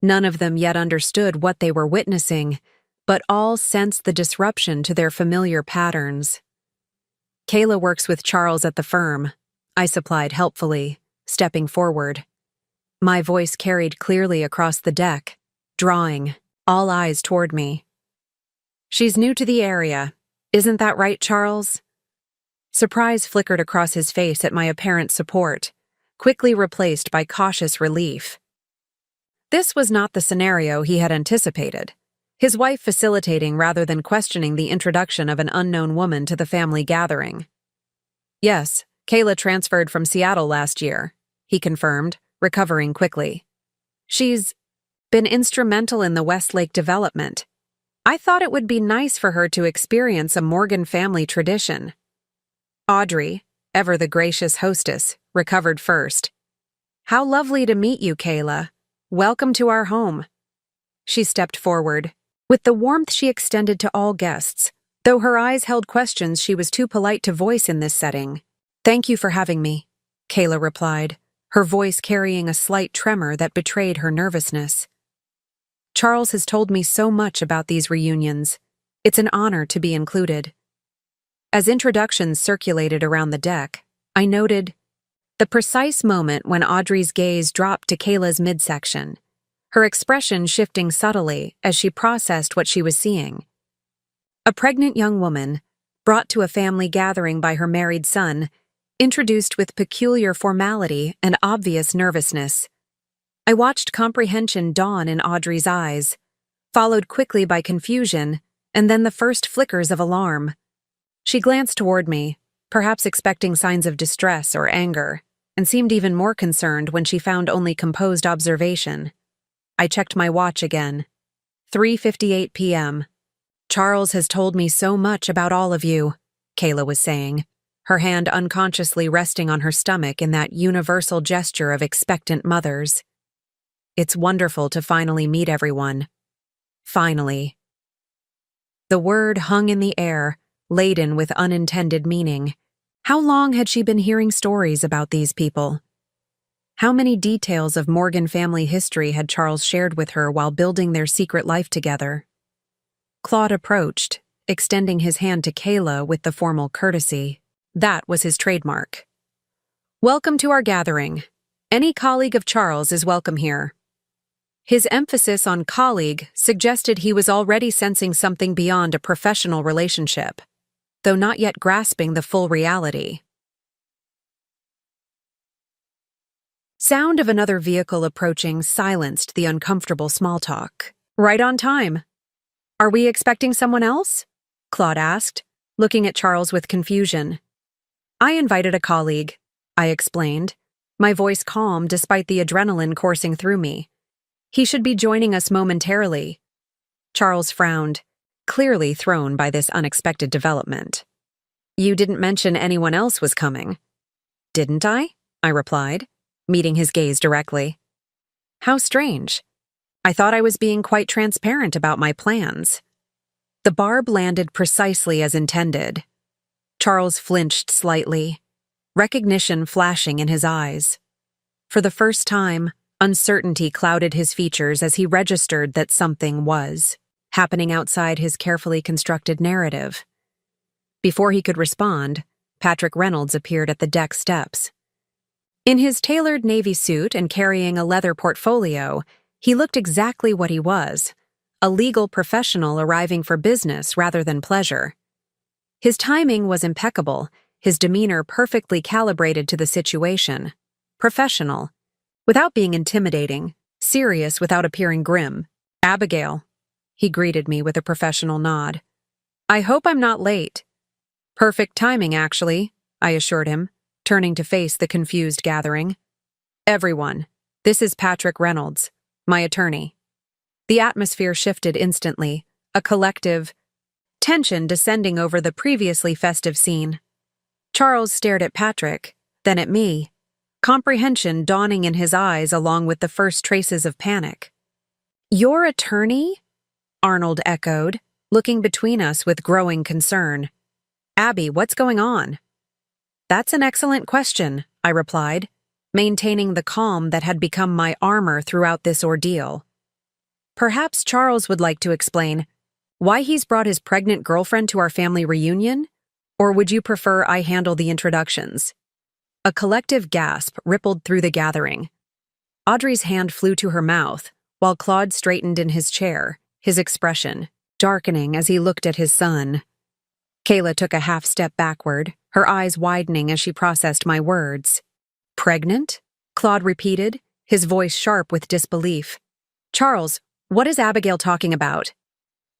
None of them yet understood what they were witnessing, but all sensed the disruption to their familiar patterns. "Kayla works with Charles at the firm," I supplied helpfully, stepping forward. My voice carried clearly across the deck, drawing all eyes toward me. She's new to the area. Isn't that right, Charles? Surprise flickered across his face at my apparent support, quickly replaced by cautious relief. This was not the scenario he had anticipated, his wife facilitating rather than questioning the introduction of an unknown woman to the family gathering. Yes, Kayla transferred from Seattle last year, he confirmed, recovering quickly. She's been instrumental in the Westlake development. I thought it would be nice for her to experience a Morgan family tradition. Audrey, ever the gracious hostess, recovered first. How lovely to meet you, Kayla. Welcome to our home. She stepped forward, with the warmth she extended to all guests, though her eyes held questions she was too polite to voice in this setting. Thank you for having me, Kayla replied, her voice carrying a slight tremor that betrayed her nervousness. Charles has told me so much about these reunions. It's an honor to be included. As introductions circulated around the deck, I noted the precise moment when Audrey's gaze dropped to Kayla's midsection, her expression shifting subtly as she processed what she was seeing. A pregnant young woman, brought to a family gathering by her married son, introduced with peculiar formality and obvious nervousness. I watched comprehension dawn in Audrey's eyes, followed quickly by confusion, and then the first flickers of alarm. She glanced toward me, perhaps expecting signs of distress or anger, and seemed even more concerned when she found only composed observation. I checked my watch again. 3:58 p.m. Charles has told me so much about all of you, Kayla was saying, her hand unconsciously resting on her stomach in that universal gesture of expectant mothers. It's wonderful to finally meet everyone. Finally. The word hung in the air, laden with unintended meaning. How long had she been hearing stories about these people? How many details of Morgan family history had Charles shared with her while building their secret life together? Claude approached, extending his hand to Kayla with the formal courtesy. That was his trademark. Welcome to our gathering. Any colleague of Charles is welcome here. His emphasis on colleague suggested he was already sensing something beyond a professional relationship, though not yet grasping the full reality. Sound of another vehicle approaching silenced the uncomfortable small talk. Right on time. Are we expecting someone else? Claude asked, looking at Charles with confusion. I invited a colleague, I explained, my voice calm despite the adrenaline coursing through me. He should be joining us momentarily. Charles frowned, clearly thrown by this unexpected development. You didn't mention anyone else was coming. Didn't I? I replied, meeting his gaze directly. How strange. I thought I was being quite transparent about my plans. The barb landed precisely as intended. Charles flinched slightly, recognition flashing in his eyes. For the first time, uncertainty clouded his features as he registered that something was happening outside his carefully constructed narrative. Before he could respond, Patrick Reynolds appeared at the deck steps. In his tailored navy suit and carrying a leather portfolio, he looked exactly what he was, a legal professional arriving for business rather than pleasure. His timing was impeccable, his demeanor perfectly calibrated to the situation. Professional, without being intimidating, serious without appearing grim. Abigail, he greeted me with a professional nod. I hope I'm not late. Perfect timing, actually, I assured him, turning to face the confused gathering. Everyone, this is Patrick Reynolds, my attorney. The atmosphere shifted instantly, a collective tension descending over the previously festive scene. Charles stared at Patrick, then at me, comprehension dawning in his eyes along with the first traces of panic. Your attorney? Arnold echoed, looking between us with growing concern. Abby, what's going on? That's an excellent question, I replied, maintaining the calm that had become my armor throughout this ordeal. Perhaps Charles would like to explain why he's brought his pregnant girlfriend to our family reunion? Or would you prefer I handle the introductions? A collective gasp rippled through the gathering. Audrey's hand flew to her mouth, while Claude straightened in his chair, his expression darkening as he looked at his son. Kayla took a half step backward, her eyes widening as she processed my words. "Pregnant?" Claude repeated, his voice sharp with disbelief. "Charles, what is Abigail talking about?"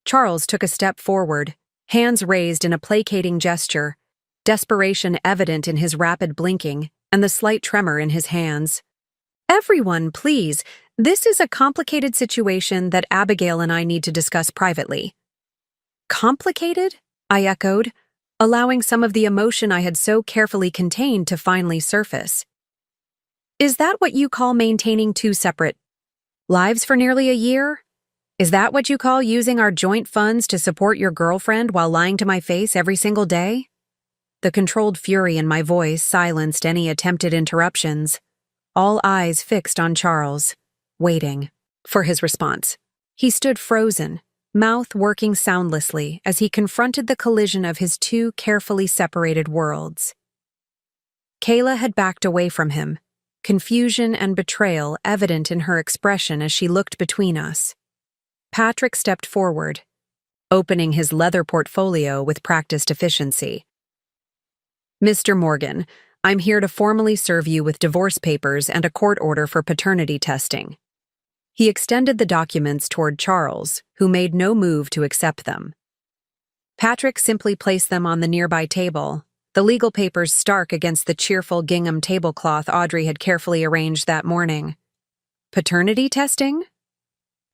Charles took a step forward, hands raised in a placating gesture, desperation evident in his rapid blinking and the slight tremor in his hands. "Everyone, please, this is a complicated situation that Abigail and I need to discuss privately." "Complicated?" I echoed, allowing some of the emotion I had so carefully contained to finally surface. "Is that what you call maintaining two separate lives for nearly a year? Is that what you call using our joint funds to support your girlfriend while lying to my face every single day?" The controlled fury in my voice silenced any attempted interruptions, all eyes fixed on Charles, waiting for his response. He stood frozen, mouth working soundlessly as he confronted the collision of his two carefully separated worlds. Kayla had backed away from him, confusion and betrayal evident in her expression as she looked between us. Patrick stepped forward, opening his leather portfolio with practiced efficiency. "Mr. Morgan, I'm here to formally serve you with divorce papers and a court order for paternity testing." He extended the documents toward Charles, who made no move to accept them. Patrick simply placed them on the nearby table, the legal papers stark against the cheerful gingham tablecloth Audrey had carefully arranged that morning. "Paternity testing?"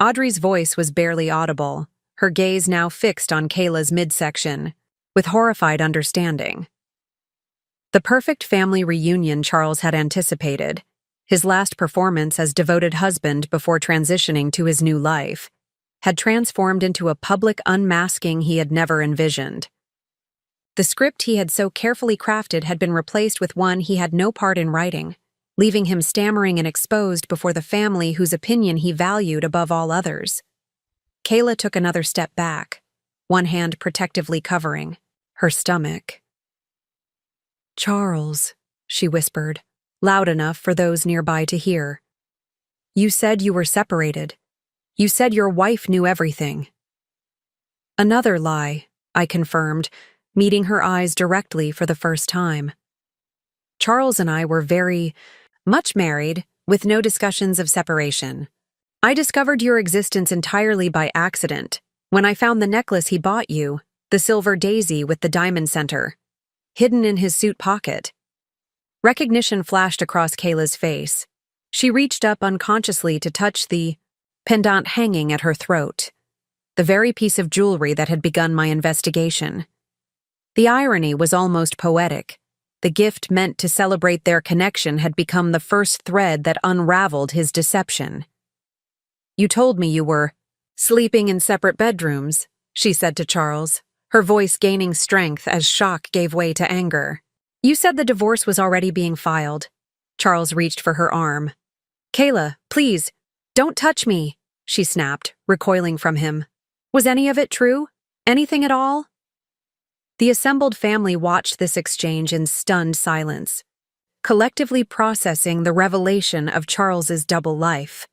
Audrey's voice was barely audible, her gaze now fixed on Kayla's midsection, with horrified understanding. The perfect family reunion Charles had anticipated, his last performance as devoted husband before transitioning to his new life, had transformed into a public unmasking he had never envisioned. The script he had so carefully crafted had been replaced with one he had no part in writing, leaving him stammering and exposed before the family whose opinion he valued above all others. Kayla took another step back, one hand protectively covering her stomach. "Charles," she whispered, loud enough for those nearby to hear. "You said you were separated. You said your wife knew everything." "Another lie," I confirmed, meeting her eyes directly for the first time. "Charles and I were very much married, with no discussions of separation. I discovered your existence entirely by accident, when I found the necklace he bought you, the silver daisy with the diamond center, hidden in his suit pocket." Recognition flashed across Kayla's face. She reached up unconsciously to touch the pendant hanging at her throat, the very piece of jewelry that had begun my investigation. The irony was almost poetic. The gift meant to celebrate their connection had become the first thread that unraveled his deception. "You told me you were sleeping in separate bedrooms," she said to Charles, her voice gaining strength as shock gave way to anger. "You said the divorce was already being filed." Charles reached for her arm. "Kayla, please, don't touch me," she snapped, recoiling from him. "Was any of it true? Anything at all?" The assembled family watched this exchange in stunned silence, collectively processing the revelation of Charles's double life.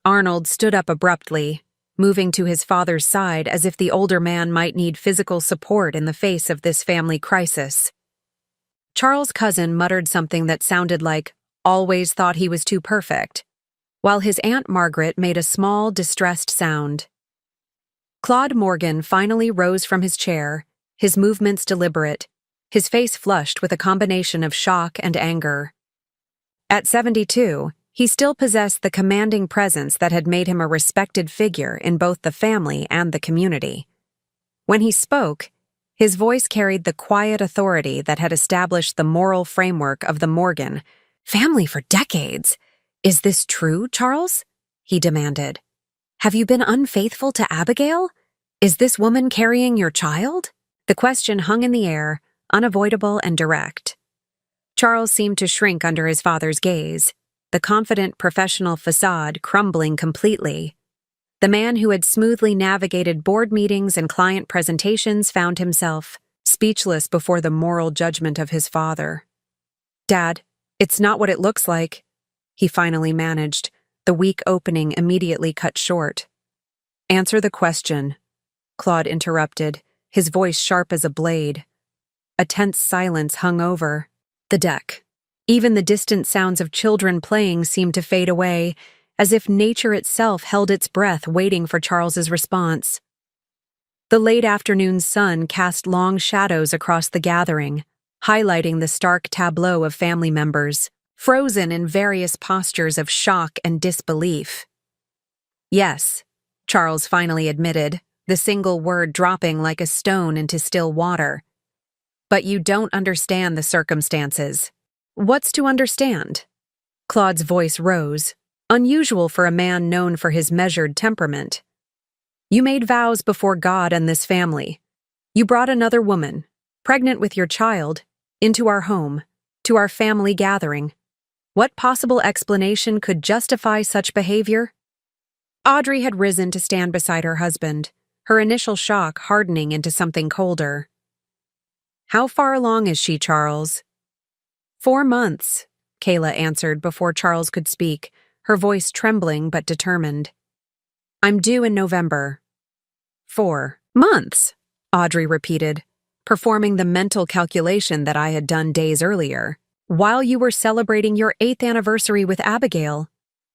Arnold stood up abruptly, moving to his father's side as if the older man might need physical support in the face of this family crisis. Charles' cousin muttered something that sounded like, "always thought he was too perfect," while his Aunt Margaret made a small, distressed sound. Claude Morgan finally rose from his chair, his movements deliberate, his face flushed with a combination of shock and anger. At 72, he still possessed the commanding presence that had made him a respected figure in both the family and the community. When he spoke, his voice carried the quiet authority that had established the moral framework of the Morgan family for decades. "Is this true, Charles?" he demanded. "Have you been unfaithful to Abigail? Is this woman carrying your child?" The question hung in the air, unavoidable and direct. Charles seemed to shrink under his father's gaze, the confident professional facade crumbling completely. The man who had smoothly navigated board meetings and client presentations found himself speechless before the moral judgment of his father. Dad, it's not what it looks like, he finally managed, the weak opening immediately cut short. Answer the question, Claude interrupted, his voice sharp as a blade. A tense silence hung over the deck. Even the distant sounds of children playing seemed to fade away, as if nature itself held its breath waiting for Charles's response. The late afternoon sun cast long shadows across the gathering, highlighting the stark tableau of family members, frozen in various postures of shock and disbelief. Yes, Charles finally admitted, the single word dropping like a stone into still water. But you don't understand the circumstances. What's to understand? Claude's voice rose, unusual for a man known for his measured temperament. You made vows before God and this family. You brought another woman, pregnant with your child, into our home, to our family gathering. What possible explanation could justify such behavior? Audrey had risen to stand beside her husband, her initial shock hardening into something colder. How far along is she, Charles? 4 months, Kayla answered before Charles could speak, her voice trembling but determined. I'm due in November. 4 months, Audrey repeated, performing the mental calculation that I had done days earlier, while you were celebrating your 8th anniversary with Abigail.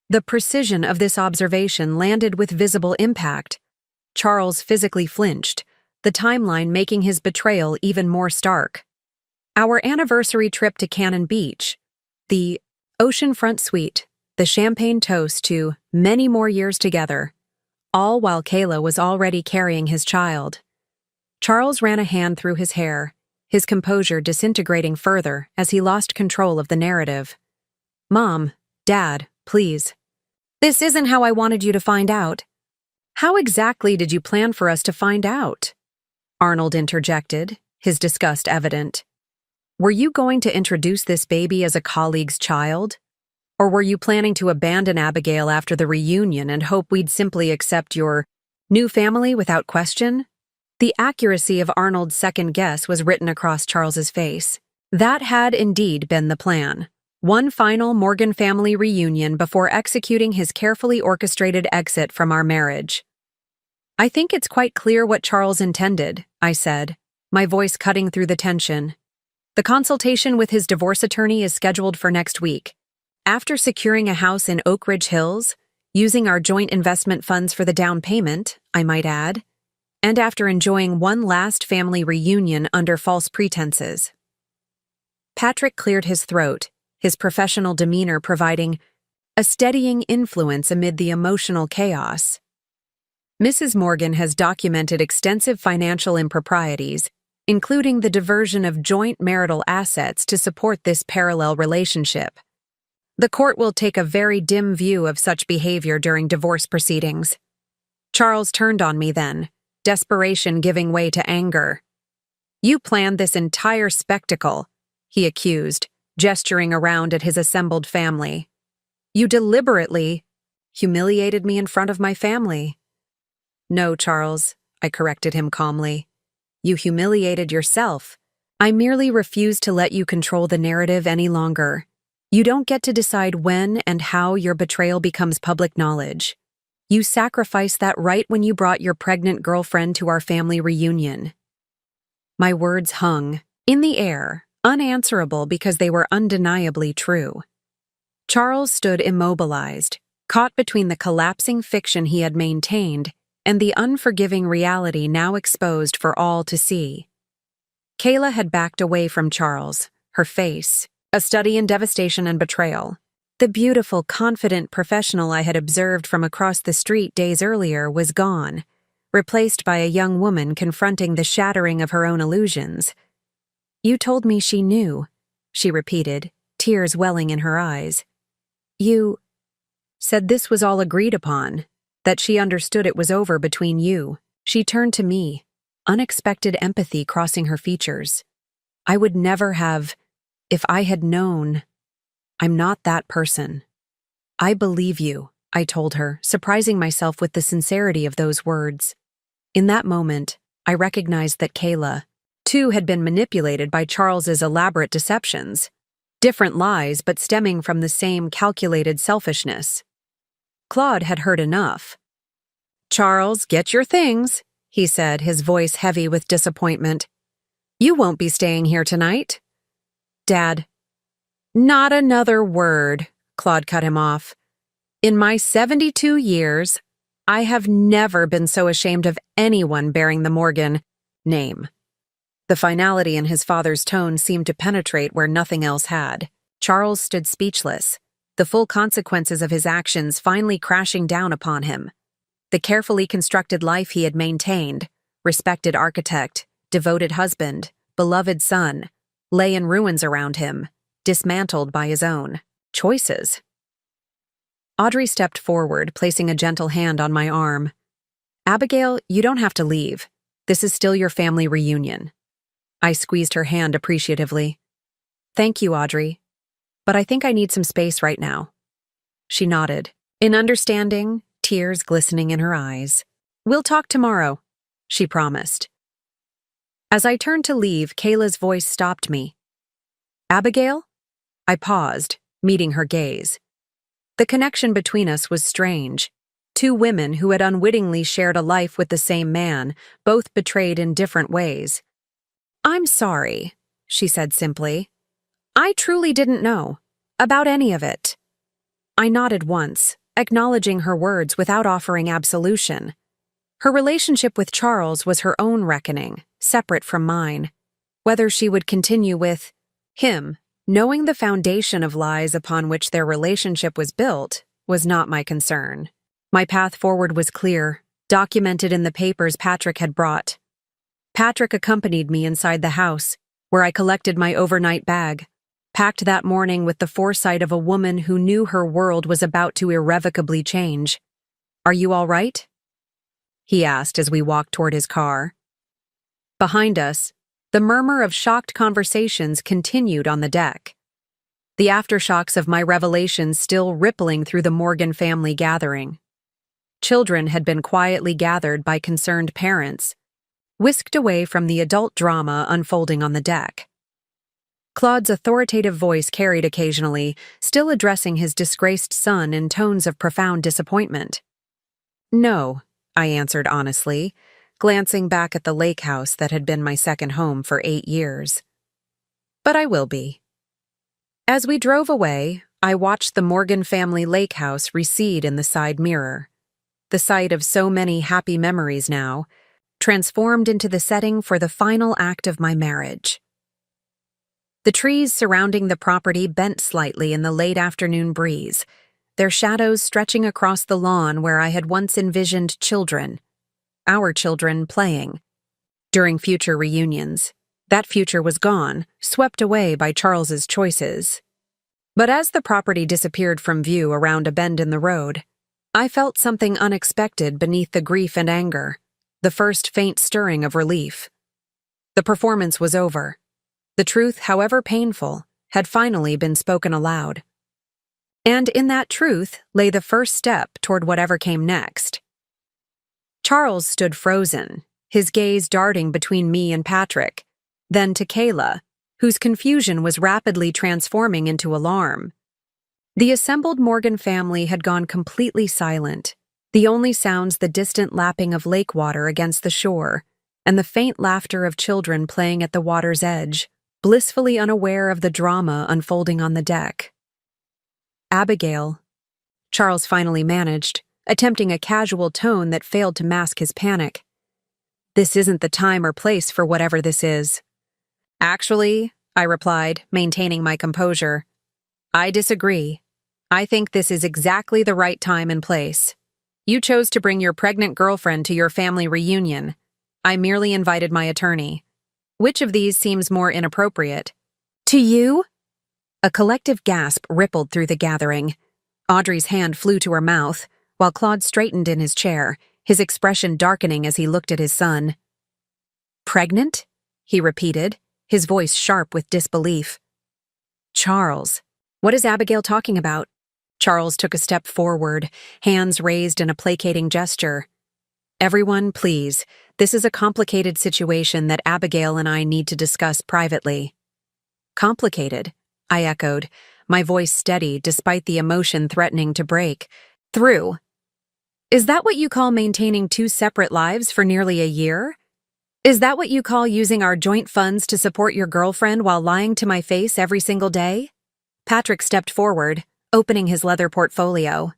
The precision of this observation landed with visible impact. Charles physically flinched, the timeline making his betrayal even more stark. Our anniversary trip to Cannon Beach, the oceanfront suite, the champagne toast to many more years together, all while Kayla was already carrying his child. Charles ran a hand through his hair, his composure disintegrating further as he lost control of the narrative. Mom, Dad, please. This isn't how I wanted you to find out. How exactly did you plan for us to find out? Arnold interjected, his disgust evident. Were you going to introduce this baby as a colleague's child? Or were you planning to abandon Abigail after the reunion and hope we'd simply accept your new family without question? The accuracy of Arnold's second guess was written across Charles's face. That had indeed been the plan. One final Morgan family reunion before executing his carefully orchestrated exit from our marriage. I think it's quite clear what Charles intended, I said, my voice cutting through the tension. The consultation with his divorce attorney is scheduled for next week. After securing a house in Oak Ridge Hills, using our joint investment funds for the down payment, I might add, and after enjoying one last family reunion under false pretenses. Patrick cleared his throat, his professional demeanor providing a steadying influence amid the emotional chaos. Mrs. Morgan has documented extensive financial improprieties, including the diversion of joint marital assets to support this parallel relationship. The court will take a very dim view of such behavior during divorce proceedings. Charles turned on me then, desperation giving way to anger. You planned this entire spectacle, he accused, gesturing around at his assembled family. You deliberately humiliated me in front of my family. No, Charles, I corrected him calmly. You humiliated yourself. I merely refuse to let you control the narrative any longer. You don't get to decide when and how your betrayal becomes public knowledge. You sacrificed that right when you brought your pregnant girlfriend to our family reunion. My words hung in the air, unanswerable because they were undeniably true. Charles stood immobilized, caught between the collapsing fiction he had maintained and the unforgiving reality now exposed for all to see. Kayla had backed away from Charles, her face a study in devastation and betrayal. The beautiful, confident professional I had observed from across the street days earlier was gone, replaced by a young woman confronting the shattering of her own illusions. You told me she knew, she repeated, tears welling in her eyes. You said this was all agreed upon, that she understood it was over between you. She turned to me, unexpected empathy crossing her features. I would never have, if I had known. I'm not that person. I believe you, I told her, surprising myself with the sincerity of those words. In that moment, I recognized that Kayla, too, had been manipulated by Charles's elaborate deceptions. Different lies, but stemming from the same calculated selfishness. Claude had heard enough. "Charles, get your things," he said, his voice heavy with disappointment. "You won't be staying here tonight." "Dad." "Not another word," Claude cut him off. "In my 72 years, I have never been so ashamed of anyone bearing the Morgan name." The finality in his father's tone seemed to penetrate where nothing else had. Charles stood speechless, the full consequences of his actions finally crashing down upon him. The carefully constructed life he had maintained, respected architect, devoted husband, beloved son, lay in ruins around him, dismantled by his own choices. Audrey stepped forward, placing a gentle hand on my arm. "Abigail, you don't have to leave. This is still your family reunion." I squeezed her hand appreciatively. "Thank you, Audrey. But I think I need some space right now." She nodded, in understanding, tears glistening in her eyes. "We'll talk tomorrow," she promised. As I turned to leave, Kayla's voice stopped me. "Abigail?" I paused, meeting her gaze. The connection between us was strange. Two women who had unwittingly shared a life with the same man, both betrayed in different ways. "I'm sorry," she said simply. "I truly didn't know about any of it." I nodded once, acknowledging her words without offering absolution. Her relationship with Charles was her own reckoning, separate from mine. Whether she would continue with him, knowing the foundation of lies upon which their relationship was built, was not my concern. My path forward was clear, documented in the papers Patrick had brought. Patrick accompanied me inside the house, where I collected my overnight bag, packed that morning with the foresight of a woman who knew her world was about to irrevocably change. "Are you all right?" he asked as we walked toward his car. Behind us, the murmur of shocked conversations continued on the deck. The aftershocks of my revelations still rippling through the Morgan family gathering. Children had been quietly gathered by concerned parents, whisked away from the adult drama unfolding on the deck. Claude's authoritative voice carried occasionally, still addressing his disgraced son in tones of profound disappointment. "No," I answered honestly, glancing back at the lake house that had been my second home for 8 years. "But I will be." As we drove away, I watched the Morgan family lake house recede in the side mirror. The site of so many happy memories now, transformed into the setting for the final act of my marriage. The trees surrounding the property bent slightly in the late afternoon breeze, their shadows stretching across the lawn where I had once envisioned children, our children, playing. During future reunions, that future was gone, swept away by Charles's choices. But as the property disappeared from view around a bend in the road, I felt something unexpected beneath the grief and anger. The first faint stirring of relief. The performance was over. The truth, however painful, had finally been spoken aloud. And in that truth lay the first step toward whatever came next. Charles stood frozen, his gaze darting between me and Patrick, then to Kayla, whose confusion was rapidly transforming into alarm. The assembled Morgan family had gone completely silent. The only sounds the distant lapping of lake water against the shore, and the faint laughter of children playing at the water's edge, blissfully unaware of the drama unfolding on the deck. "Abigail," Charles finally managed, attempting a casual tone that failed to mask his panic. "This isn't the time or place for whatever this is." "Actually," I replied, maintaining my composure, "I disagree. I think this is exactly the right time and place. You chose to bring your pregnant girlfriend to your family reunion. I merely invited my attorney. Which of these seems more inappropriate?" "To you?" A collective gasp rippled through the gathering. Audrey's hand flew to her mouth, while Claude straightened in his chair, his expression darkening as he looked at his son. "Pregnant?" he repeated, his voice sharp with disbelief. "Charles, what is Abigail talking about?" Charles took a step forward, hands raised in a placating gesture. "Everyone, please. This is a complicated situation that Abigail and I need to discuss privately." "Complicated?" I echoed, my voice steady despite the emotion threatening to break. Through. Is that what you call maintaining two separate lives for nearly a year? Is that what you call using our joint funds to support your girlfriend while lying to my face every single day? Patrick stepped forward, opening his leather portfolio.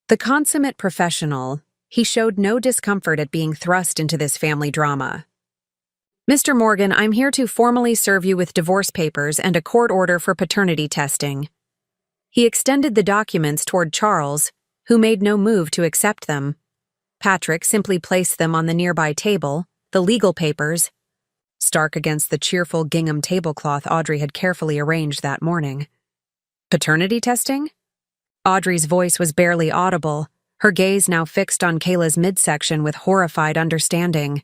The consummate professional, he showed no discomfort at being thrust into this family drama. Mr. Morgan, I'm here to formally serve you with divorce papers and a court order for paternity testing. He extended the documents toward Charles, who made no move to accept them. Patrick simply placed them on the nearby table, the legal papers, stark against the cheerful gingham tablecloth Audrey had carefully arranged that morning. Paternity testing? Audrey's voice was barely audible, her gaze now fixed on Kayla's midsection with horrified understanding.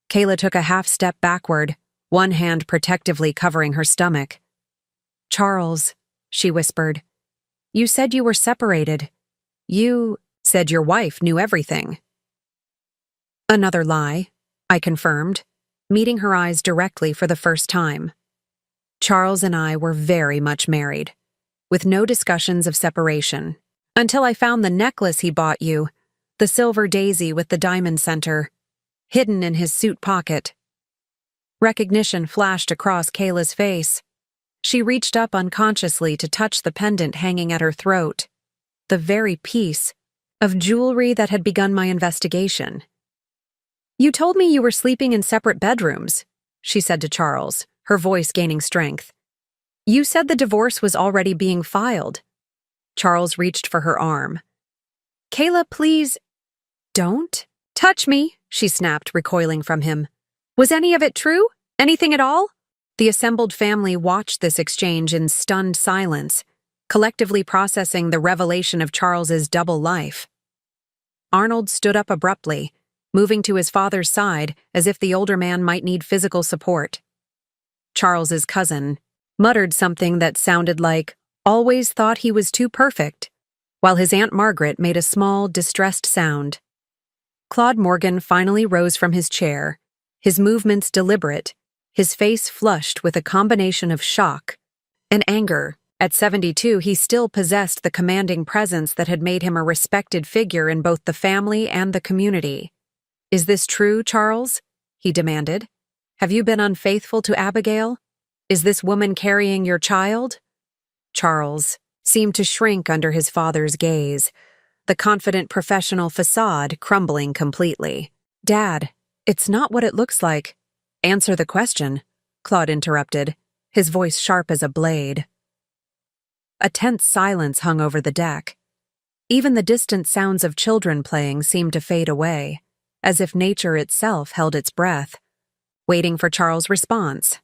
Kayla took a half step backward, one hand protectively covering her stomach. Charles, she whispered, you said you were separated. You said your wife knew everything. Another lie, I confirmed, meeting her eyes directly for the first time. Charles and I were very much married, with no discussions of separation, until I found the necklace he bought you, the silver daisy with the diamond center, hidden in his suit pocket. Recognition flashed across Kayla's face. She reached up unconsciously to touch the pendant hanging at her throat, the very piece of jewelry that had begun my investigation. You told me you were sleeping in separate bedrooms, she said to Charles, her voice gaining strength. You said the divorce was already being filed. Charles reached for her arm. Kayla, please. Don't touch me, she snapped, recoiling from him. Was any of it true? Anything at all? The assembled family watched this exchange in stunned silence, collectively processing the revelation of Charles's double life. Arnold stood up abruptly, moving to his father's side as if the older man might need physical support. Charles's cousin muttered something that sounded like, always thought he was too perfect, while his Aunt Margaret made a small, distressed sound. Claude Morgan finally rose from his chair, his movements deliberate, his face flushed with a combination of shock and anger. At 72, he still possessed the commanding presence that had made him a respected figure in both the family and the community. Is this true, Charles? He demanded. Have you been unfaithful to Abigail? Is this woman carrying your child? Charles seemed to shrink under his father's gaze, the confident professional facade crumbling completely. Dad, it's not what it looks like. Answer the question, Claude interrupted, his voice sharp as a blade. A tense silence hung over the deck. Even the distant sounds of children playing seemed to fade away, as if nature itself held its breath, waiting for Charles' response.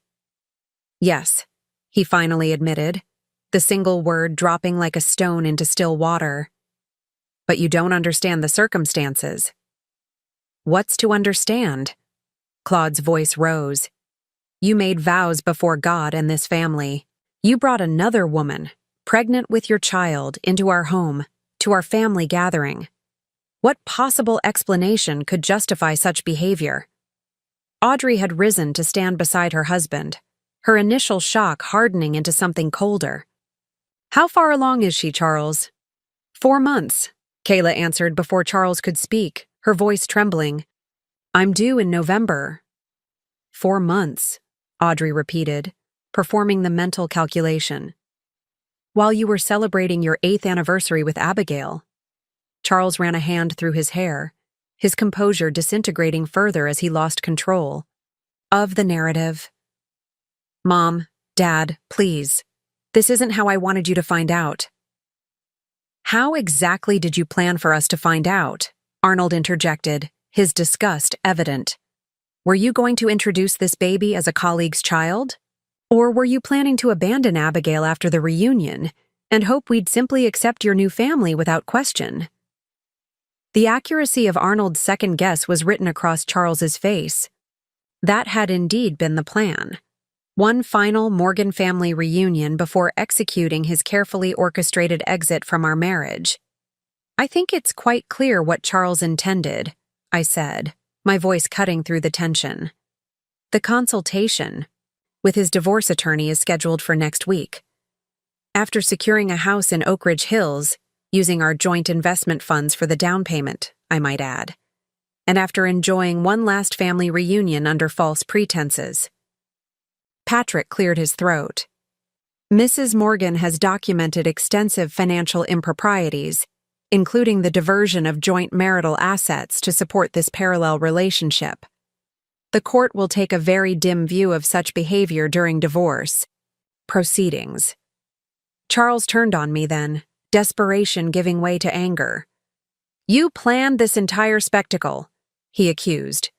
Yes, he finally admitted, the single word dropping like a stone into still water. But you don't understand the circumstances. What's to understand? Claude's voice rose. You made vows before God and this family. You brought another woman, pregnant with your child, into our home, to our family gathering. What possible explanation could justify such behavior? Audrey had risen to stand beside her husband, her initial shock hardening into something colder. How far along is she, Charles? 4 months, Kayla answered before Charles could speak, her voice trembling. I'm due in November. 4 months, Audrey repeated, performing the mental calculation. While you were celebrating your 8th anniversary with Abigail. Charles ran a hand through his hair, his composure disintegrating further as he lost control of the narrative. Mom, Dad, please. This isn't how I wanted you to find out. How exactly did you plan for us to find out? Arnold interjected, his disgust evident. Were you going to introduce this baby as a colleague's child? Or were you planning to abandon Abigail after the reunion and hope we'd simply accept your new family without question? The accuracy of Arnold's second guess was written across Charles's face. That had indeed been the plan. One final Morgan family reunion before executing his carefully orchestrated exit from our marriage. I think it's quite clear what Charles intended, I said, my voice cutting through the tension. The consultation with his divorce attorney is scheduled for next week. After securing a house in Oak Ridge Hills, using our joint investment funds for the down payment, I might add, and after enjoying one last family reunion under false pretenses. Patrick cleared his throat. Mrs. Morgan has documented extensive financial improprieties, including the diversion of joint marital assets to support this parallel relationship. The court will take a very dim view of such behavior during divorce proceedings. Charles turned on me then, desperation giving way to anger. You planned this entire spectacle, he accused.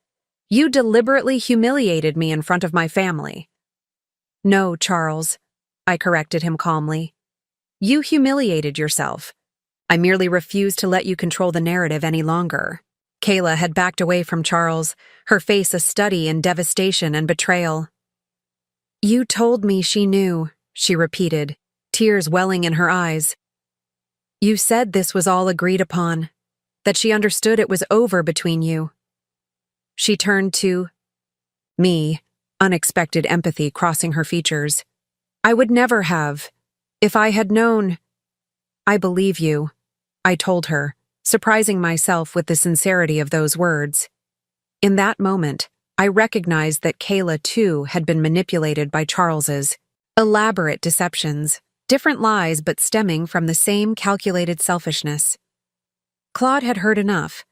You deliberately humiliated me in front of my family. No, Charles, I corrected him calmly. You humiliated yourself. I merely refused to let you control the narrative any longer. Kayla had backed away from Charles, her face a study in devastation and betrayal. You told me she knew, she repeated, tears welling in her eyes. You said this was all agreed upon, that she understood it was over between you. She turned to me, unexpected empathy crossing her features. I would never have. If I had known. I believe you, I told her, surprising myself with the sincerity of those words. In that moment, I recognized that Kayla, too, had been manipulated by Charles's elaborate deceptions, different lies but stemming from the same calculated selfishness. Claude had heard enough.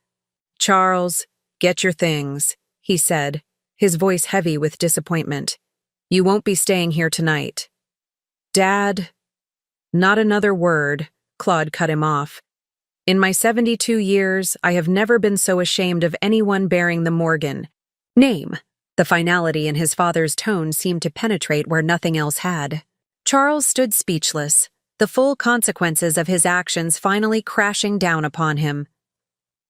Charles, get your things, he said, his voice heavy with disappointment. You won't be staying here tonight. Dad. Not another word, Claude cut him off. In my 72 years, I have never been so ashamed of anyone bearing the Morgan name. The finality in his father's tone seemed to penetrate where nothing else had. Charles stood speechless, the full consequences of his actions finally crashing down upon him.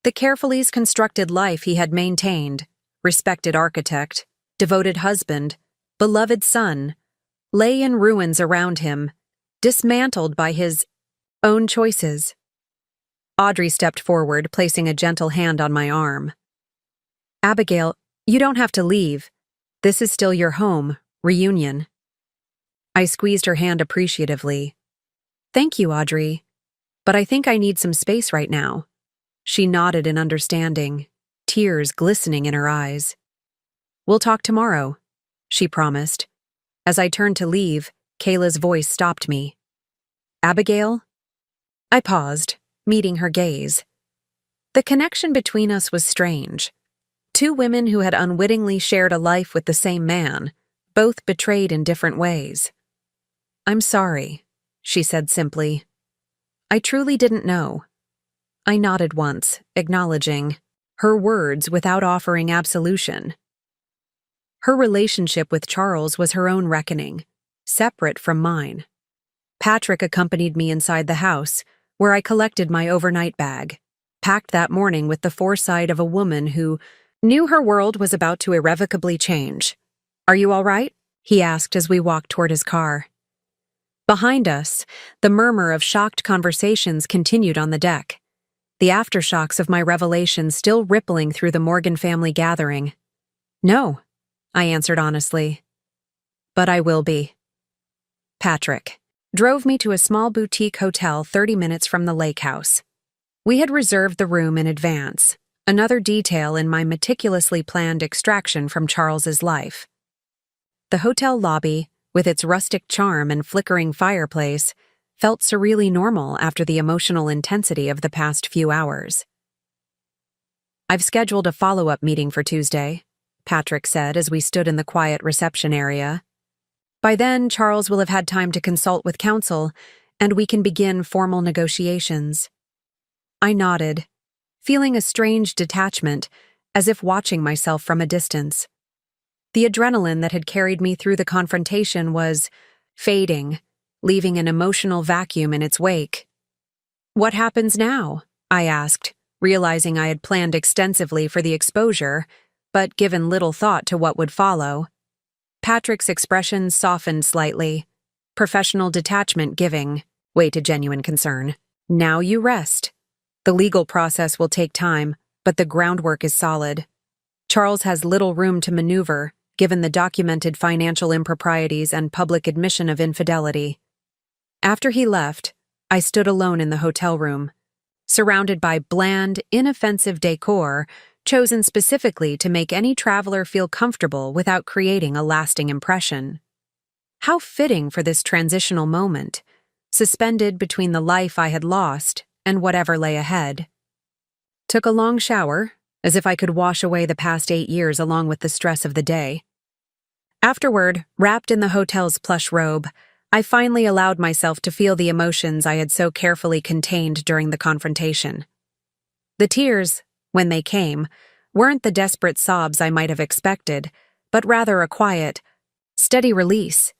The carefully constructed life he had maintained, respected architect, devoted husband, beloved son, lay in ruins around him, dismantled by his own choices. Audrey stepped forward, placing a gentle hand on my arm. Abigail, you don't have to leave. This is still your home, reunion. I squeezed her hand appreciatively. Thank you, Audrey. But I think I need some space right now. She nodded in understanding, tears glistening in her eyes. We'll talk tomorrow, she promised. As I turned to leave, Kayla's voice stopped me. Abigail? I paused, meeting her gaze. The connection between us was strange. Two women who had unwittingly shared a life with the same man, both betrayed in different ways. I'm sorry, she said simply. I truly didn't know. I nodded once, acknowledging her words without offering absolution. Her relationship with Charles was her own reckoning, separate from mine. Patrick accompanied me inside the house, where I collected my overnight bag, packed that morning with the foresight of a woman who knew her world was about to irrevocably change. Are you all right? He asked as we walked toward his car. Behind us, the murmur of shocked conversations continued on the deck, the aftershocks of my revelation still rippling through the Morgan family gathering. No, I answered honestly. But I will be. Patrick drove me to a small boutique hotel 30 minutes from the lake house. We had reserved the room in advance, another detail in my meticulously planned extraction from Charles's life. The hotel lobby, with its rustic charm and flickering fireplace, felt surreally normal after the emotional intensity of the past few hours. I've scheduled a follow-up meeting for Tuesday, Patrick said as we stood in the quiet reception area. By then, Charles will have had time to consult with counsel, and we can begin formal negotiations. I nodded, feeling a strange detachment, as if watching myself from a distance. The adrenaline that had carried me through the confrontation was fading, leaving an emotional vacuum in its wake. What happens now? I asked, realizing I had planned extensively for the exposure, but given little thought to what would follow. Patrick's expression softened slightly, professional detachment giving way to genuine concern. Now you rest. The legal process will take time, but the groundwork is solid. Charles has little room to maneuver, given the documented financial improprieties and public admission of infidelity. After he left, I stood alone in the hotel room, surrounded by bland, inoffensive decor chosen specifically to make any traveler feel comfortable without creating a lasting impression. How fitting for this transitional moment, suspended between the life I had lost and whatever lay ahead. Took a long shower, as if I could wash away the past 8 years along with the stress of the day. Afterward, wrapped in the hotel's plush robe, I finally allowed myself to feel the emotions I had so carefully contained during the confrontation. The tears, when they came, weren't the desperate sobs I might have expected, but rather a quiet, steady release.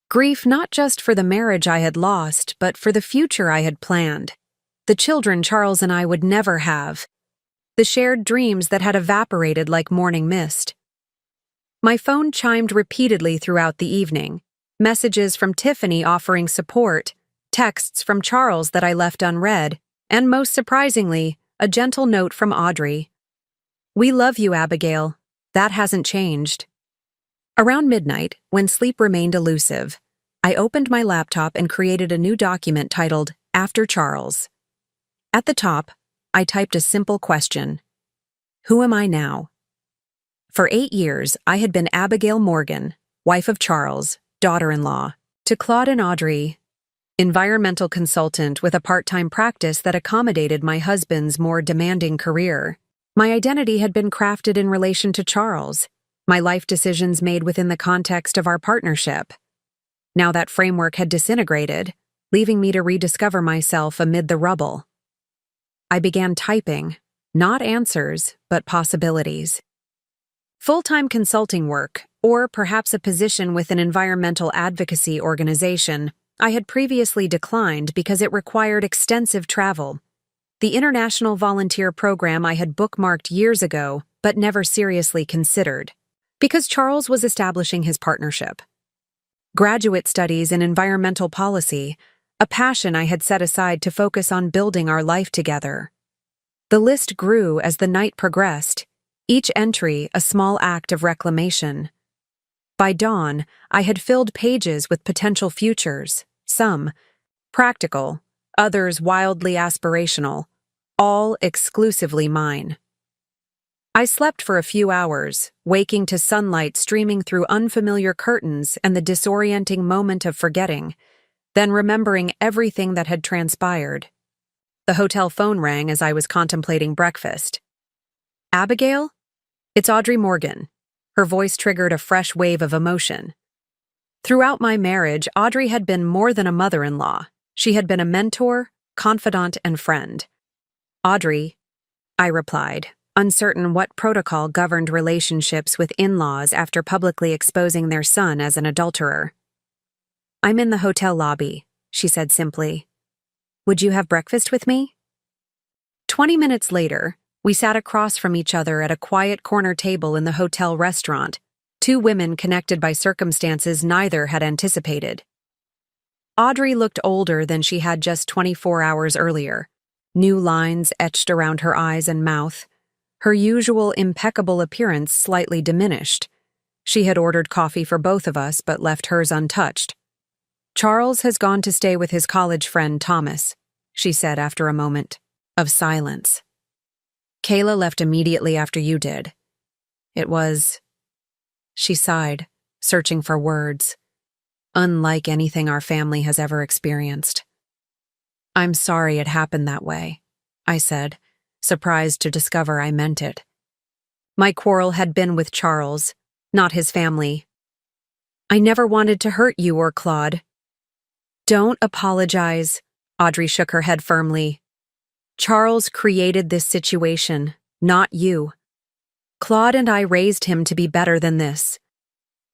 Grief not just for the marriage I had lost, but for the future I had planned. The children Charles and I would never have. The shared dreams that had evaporated like morning mist. My phone chimed repeatedly throughout the evening. Messages from Tiffany offering support, texts from Charles that I left unread, and most surprisingly, a gentle note from Audrey. "We love you, Abigail. That hasn't changed." Around midnight, when sleep remained elusive, I opened my laptop and created a new document titled After Charles. At the top, I typed a simple question. Who am I now? For 8 years, I had been Abigail Morgan, wife of Charles, daughter-in-law, to Claude and Audrey, environmental consultant with a part-time practice that accommodated my husband's more demanding career. My identity had been crafted in relation to Charles, my life decisions made within the context of our partnership. Now that framework had disintegrated, leaving me to rediscover myself amid the rubble. I began typing, not answers, but possibilities. Full-time consulting work, or perhaps a position with an environmental advocacy organization, I had previously declined because it required extensive travel. The international volunteer program I had bookmarked years ago, but never seriously considered, because Charles was establishing his partnership. Graduate studies in environmental policy, a passion I had set aside to focus on building our life together. The list grew as the night progressed, each entry a small act of reclamation. By dawn, I had filled pages with potential futures, some practical, others wildly aspirational, all exclusively mine. I slept for a few hours, waking to sunlight streaming through unfamiliar curtains and the disorienting moment of forgetting, then remembering everything that had transpired. The hotel phone rang as I was contemplating breakfast. "Abigail? It's Audrey Morgan." Her voice triggered a fresh wave of emotion. Throughout my marriage, Audrey had been more than a mother-in-law. She had been a mentor, confidant, and friend. "Audrey," I replied, uncertain what protocol governed relationships with in-laws after publicly exposing their son as an adulterer. "I'm in the hotel lobby," she said simply. "Would you have breakfast with me?" 20 minutes later, we sat across from each other at a quiet corner table in the hotel restaurant, two women connected by circumstances neither had anticipated. Audrey looked older than she had just 24 hours earlier, new lines etched around her eyes and mouth, her usual impeccable appearance slightly diminished. She had ordered coffee for both of us but left hers untouched. "Charles has gone to stay with his college friend Thomas," she said after a moment of silence. "Kayla left immediately after you did. It was..." She sighed, searching for words. "Unlike anything our family has ever experienced." "I'm sorry it happened that way," I said, surprised to discover I meant it. My quarrel had been with Charles, not his family. "I never wanted to hurt you or Claude." "Don't apologize," Audrey shook her head firmly. "Charles created this situation, not you. Claude and I raised him to be better than this."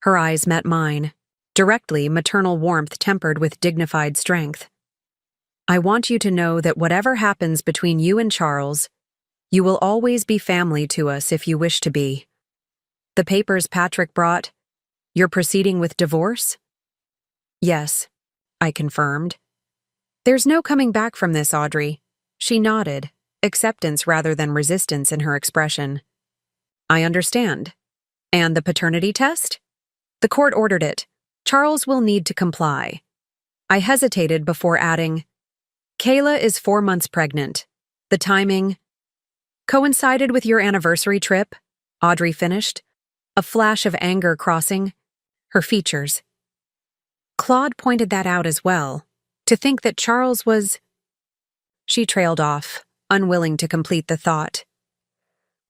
Her eyes met mine, directly maternal warmth tempered with dignified strength. "I want you to know that whatever happens between you and Charles, you will always be family to us if you wish to be. The papers Patrick brought, you're proceeding with divorce?" "Yes," I confirmed. "There's no coming back from this, Audrey." She nodded, acceptance rather than resistance in her expression. "I understand. And the paternity test?" "The court ordered it. Charles will need to comply." I hesitated before adding, Kayla is 4 months pregnant. The timing coincided with your anniversary trip, Audrey finished, a flash of anger crossing her features. Claude pointed that out as well. To think that Charles was... She trailed off, unwilling to complete the thought.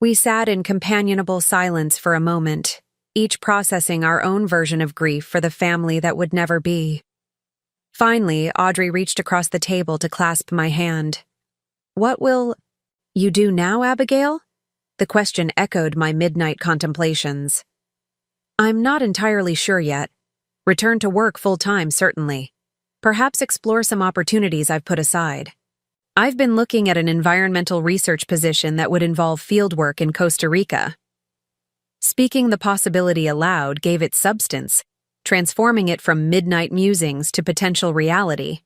We sat in companionable silence for a moment, each processing our own version of grief for the family that would never be. Finally, Audrey reached across the table to clasp my hand. What will you do now, Abigail? The question echoed my midnight contemplations. I'm not entirely sure yet. Return to work full-time, certainly. Perhaps explore some opportunities I've put aside. I've been looking at an environmental research position that would involve fieldwork in Costa Rica. Speaking the possibility aloud gave it substance, transforming it from midnight musings to potential reality.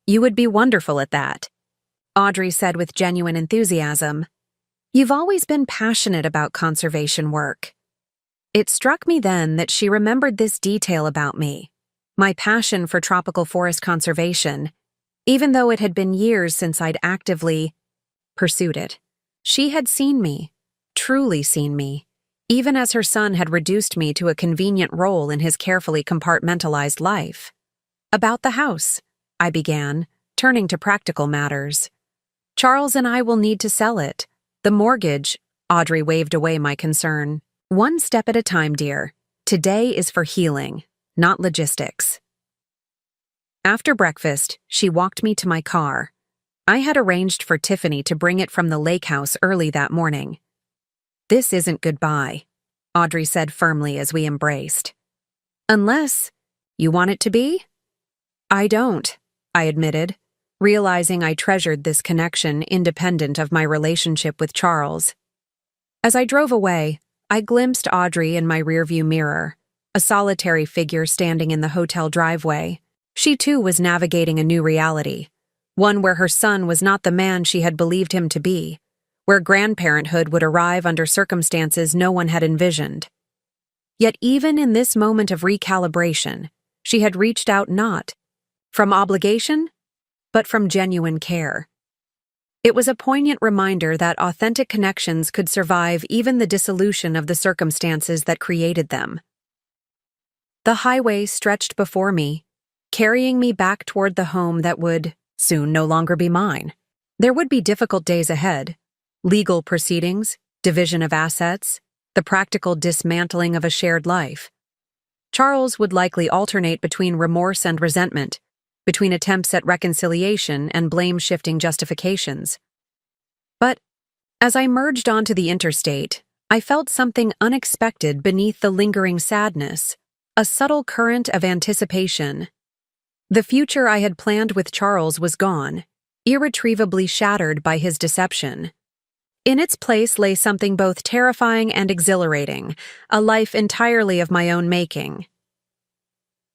You would be wonderful at that, Audrey said with genuine enthusiasm. You've always been passionate about conservation work. It struck me then that she remembered this detail about me, my passion for tropical forest conservation, even though it had been years since I'd actively pursued it. She had seen me, truly seen me, even as her son had reduced me to a convenient role in his carefully compartmentalized life. About the house, I began, turning to practical matters. Charles and I will need to sell it. The mortgage, Audrey waved away my concern. One step at a time, dear. Today is for healing, not logistics. After breakfast, she walked me to my car. I had arranged for Tiffany to bring it from the lake house early that morning. This isn't goodbye, Audrey said firmly as we embraced. Unless you want it to be? I don't, I admitted, realizing I treasured this connection independent of my relationship with Charles. As I drove away, I glimpsed Audrey in my rearview mirror, a solitary figure standing in the hotel driveway. She too was navigating a new reality, one where her son was not the man she had believed him to be, where grandparenthood would arrive under circumstances no one had envisioned. Yet even in this moment of recalibration, she had reached out not from obligation, but from genuine care. It was a poignant reminder that authentic connections could survive even the dissolution of the circumstances that created them. The highway stretched before me, carrying me back toward the home that would soon no longer be mine. There would be difficult days ahead, legal proceedings, division of assets, the practical dismantling of a shared life. Charles would likely alternate between remorse and resentment, between attempts at reconciliation and blame-shifting justifications. But as I merged onto the interstate, I felt something unexpected beneath the lingering sadness, a subtle current of anticipation. The future I had planned with Charles was gone, irretrievably shattered by his deception. In its place lay something both terrifying and exhilarating, a life entirely of my own making.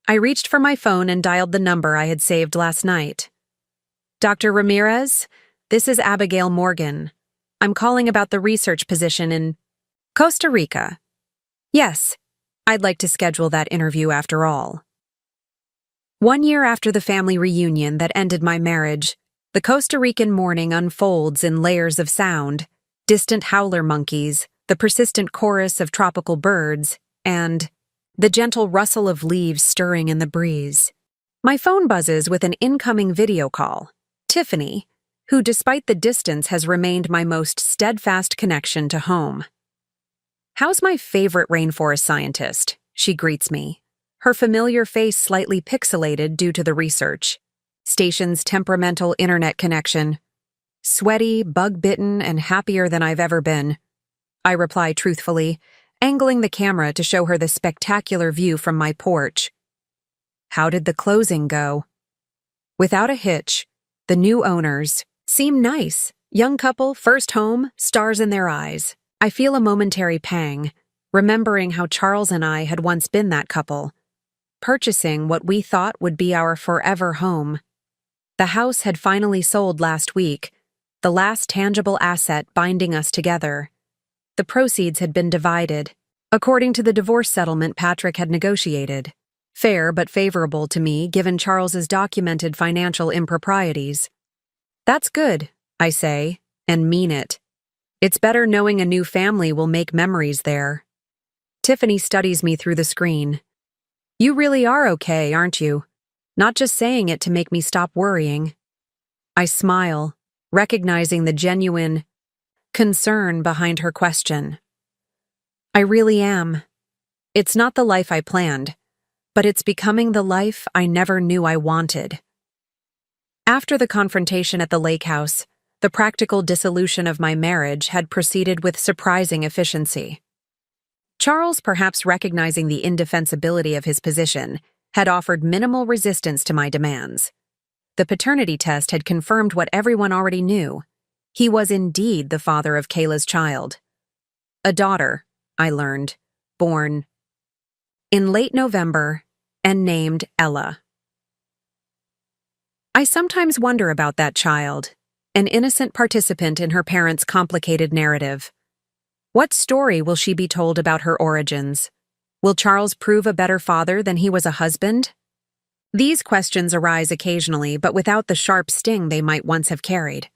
I reached for my phone and dialed the number I had saved last night. Dr. Ramirez, this is Abigail Morgan. I'm calling about the research position in Costa Rica. Yes, I'd like to schedule that interview after all. 1 year after the family reunion that ended my marriage, the Costa Rican morning unfolds in layers of sound, distant howler monkeys, the persistent chorus of tropical birds, and the gentle rustle of leaves stirring in the breeze. My phone buzzes with an incoming video call. Tiffany, who despite the distance has remained my most steadfast connection to home. How's my favorite rainforest scientist? She greets me, her familiar face slightly pixelated due to the research. Station's temperamental internet connection. Sweaty, bug-bitten, and happier than I've ever been. I reply truthfully, angling the camera to show her the spectacular view from my porch. How did the closing go? Without a hitch, the new owners seem nice. Young couple, first home, stars in their eyes. I feel a momentary pang, remembering how Charles and I had once been that couple, purchasing what we thought would be our forever home. The house had finally sold last week, the last tangible asset binding us together. The proceeds had been divided, according to the divorce settlement Patrick had negotiated. Fair but favorable to me given Charles's documented financial improprieties. That's good, I say, and mean it. It's better knowing a new family will make memories there. Tiffany studies me through the screen. You really are okay, aren't you? Not just saying it to make me stop worrying. I smile, recognizing the genuine concern behind her question. I really am. It's not the life I planned, but it's becoming the life I never knew I wanted. After the confrontation at the lake house, the practical dissolution of my marriage had proceeded with surprising efficiency. Charles, perhaps recognizing the indefensibility of his position, had offered minimal resistance to my demands. The paternity test had confirmed what everyone already knew. He was indeed the father of Kayla's child. A daughter, I learned, born in late November and named Ella. I sometimes wonder about that child, an innocent participant in her parents' complicated narrative. What story will she be told about her origins? Will Charles prove a better father than he was a husband? These questions arise occasionally, but without the sharp sting they might once have carried.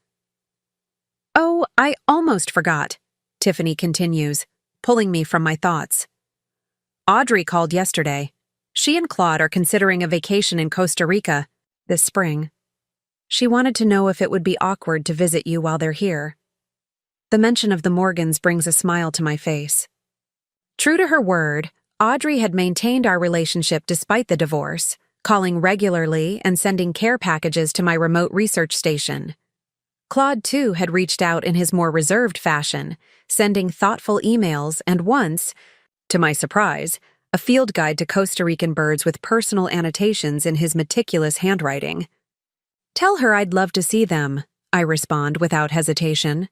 Oh, I almost forgot, Tiffany continues, pulling me from my thoughts. Audrey called yesterday. She and Claude are considering a vacation in Costa Rica this spring. She wanted to know if it would be awkward to visit you while they're here. The mention of the Morgans brings a smile to my face. True to her word, Audrey had maintained our relationship despite the divorce, calling regularly and sending care packages to my remote research station. Claude, too, had reached out in his more reserved fashion, sending thoughtful emails and once, to my surprise, a field guide to Costa Rican birds with personal annotations in his meticulous handwriting. Tell her I'd love to see them, I respond without hesitation.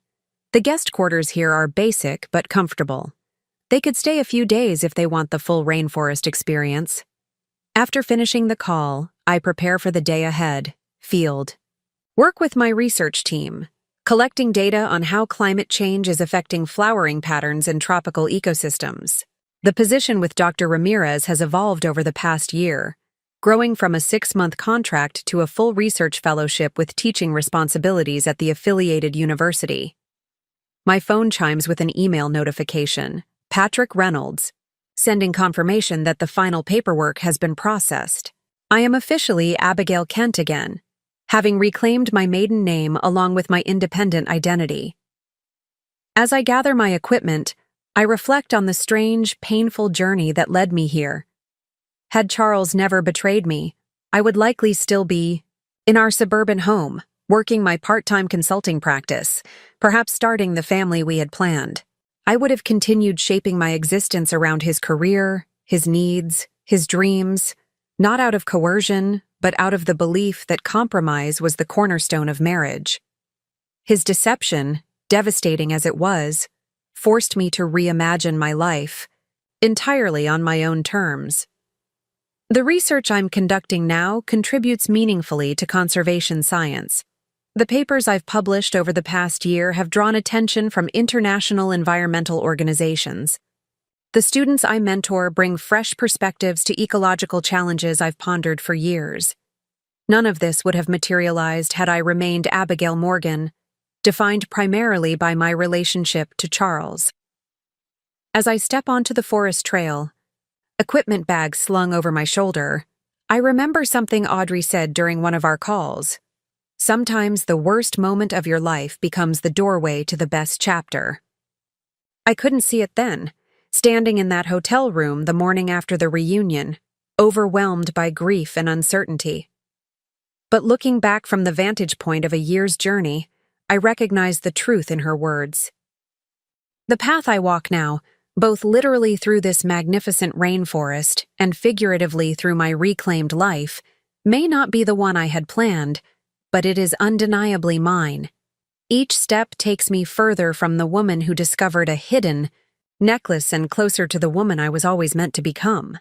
The guest quarters here are basic but comfortable. They could stay a few days if they want the full rainforest experience. After finishing the call, I prepare for the day ahead, field. Work with my research team, collecting data on how climate change is affecting flowering patterns in tropical ecosystems. The position with Dr. Ramirez has evolved over the past year, growing from a 6-month contract to a full research fellowship with teaching responsibilities at the affiliated university. My phone chimes with an email notification, Patrick Reynolds, sending confirmation that the final paperwork has been processed. I am officially Abigail Kent again, having reclaimed my maiden name along with my independent identity. As I gather my equipment, I reflect on the strange, painful journey that led me here. Had Charles never betrayed me, I would likely still be in our suburban home, working my part-time consulting practice, perhaps starting the family we had planned. I would have continued shaping my existence around his career, his needs, his dreams, not out of coercion, but out of the belief that compromise was the cornerstone of marriage. His deception, devastating as it was, forced me to reimagine my life, entirely on my own terms. The research I'm conducting now contributes meaningfully to conservation science. The papers I've published over the past year have drawn attention from international environmental organizations. The students I mentor bring fresh perspectives to ecological challenges I've pondered for years. None of this would have materialized had I remained Abigail Morgan, defined primarily by my relationship to Charles. As I step onto the forest trail, equipment bag slung over my shoulder, I remember something Audrey said during one of our calls. Sometimes the worst moment of your life becomes the doorway to the best chapter. I couldn't see it then, standing in that hotel room the morning after the reunion, overwhelmed by grief and uncertainty. But looking back from the vantage point of a year's journey, I recognize the truth in her words. The path I walk now, both literally through this magnificent rainforest and figuratively through my reclaimed life, may not be the one I had planned, but it is undeniably mine. Each step takes me further from the woman who discovered a hidden necklace and closer to the woman I was always meant to become.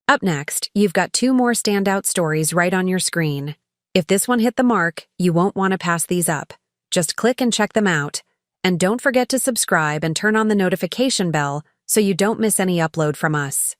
Up next, you've got 2 more standout stories right on your screen. If this one hit the mark, you won't want to pass these up. Just click and check them out. And don't forget to subscribe and turn on the notification bell so you don't miss any upload from us.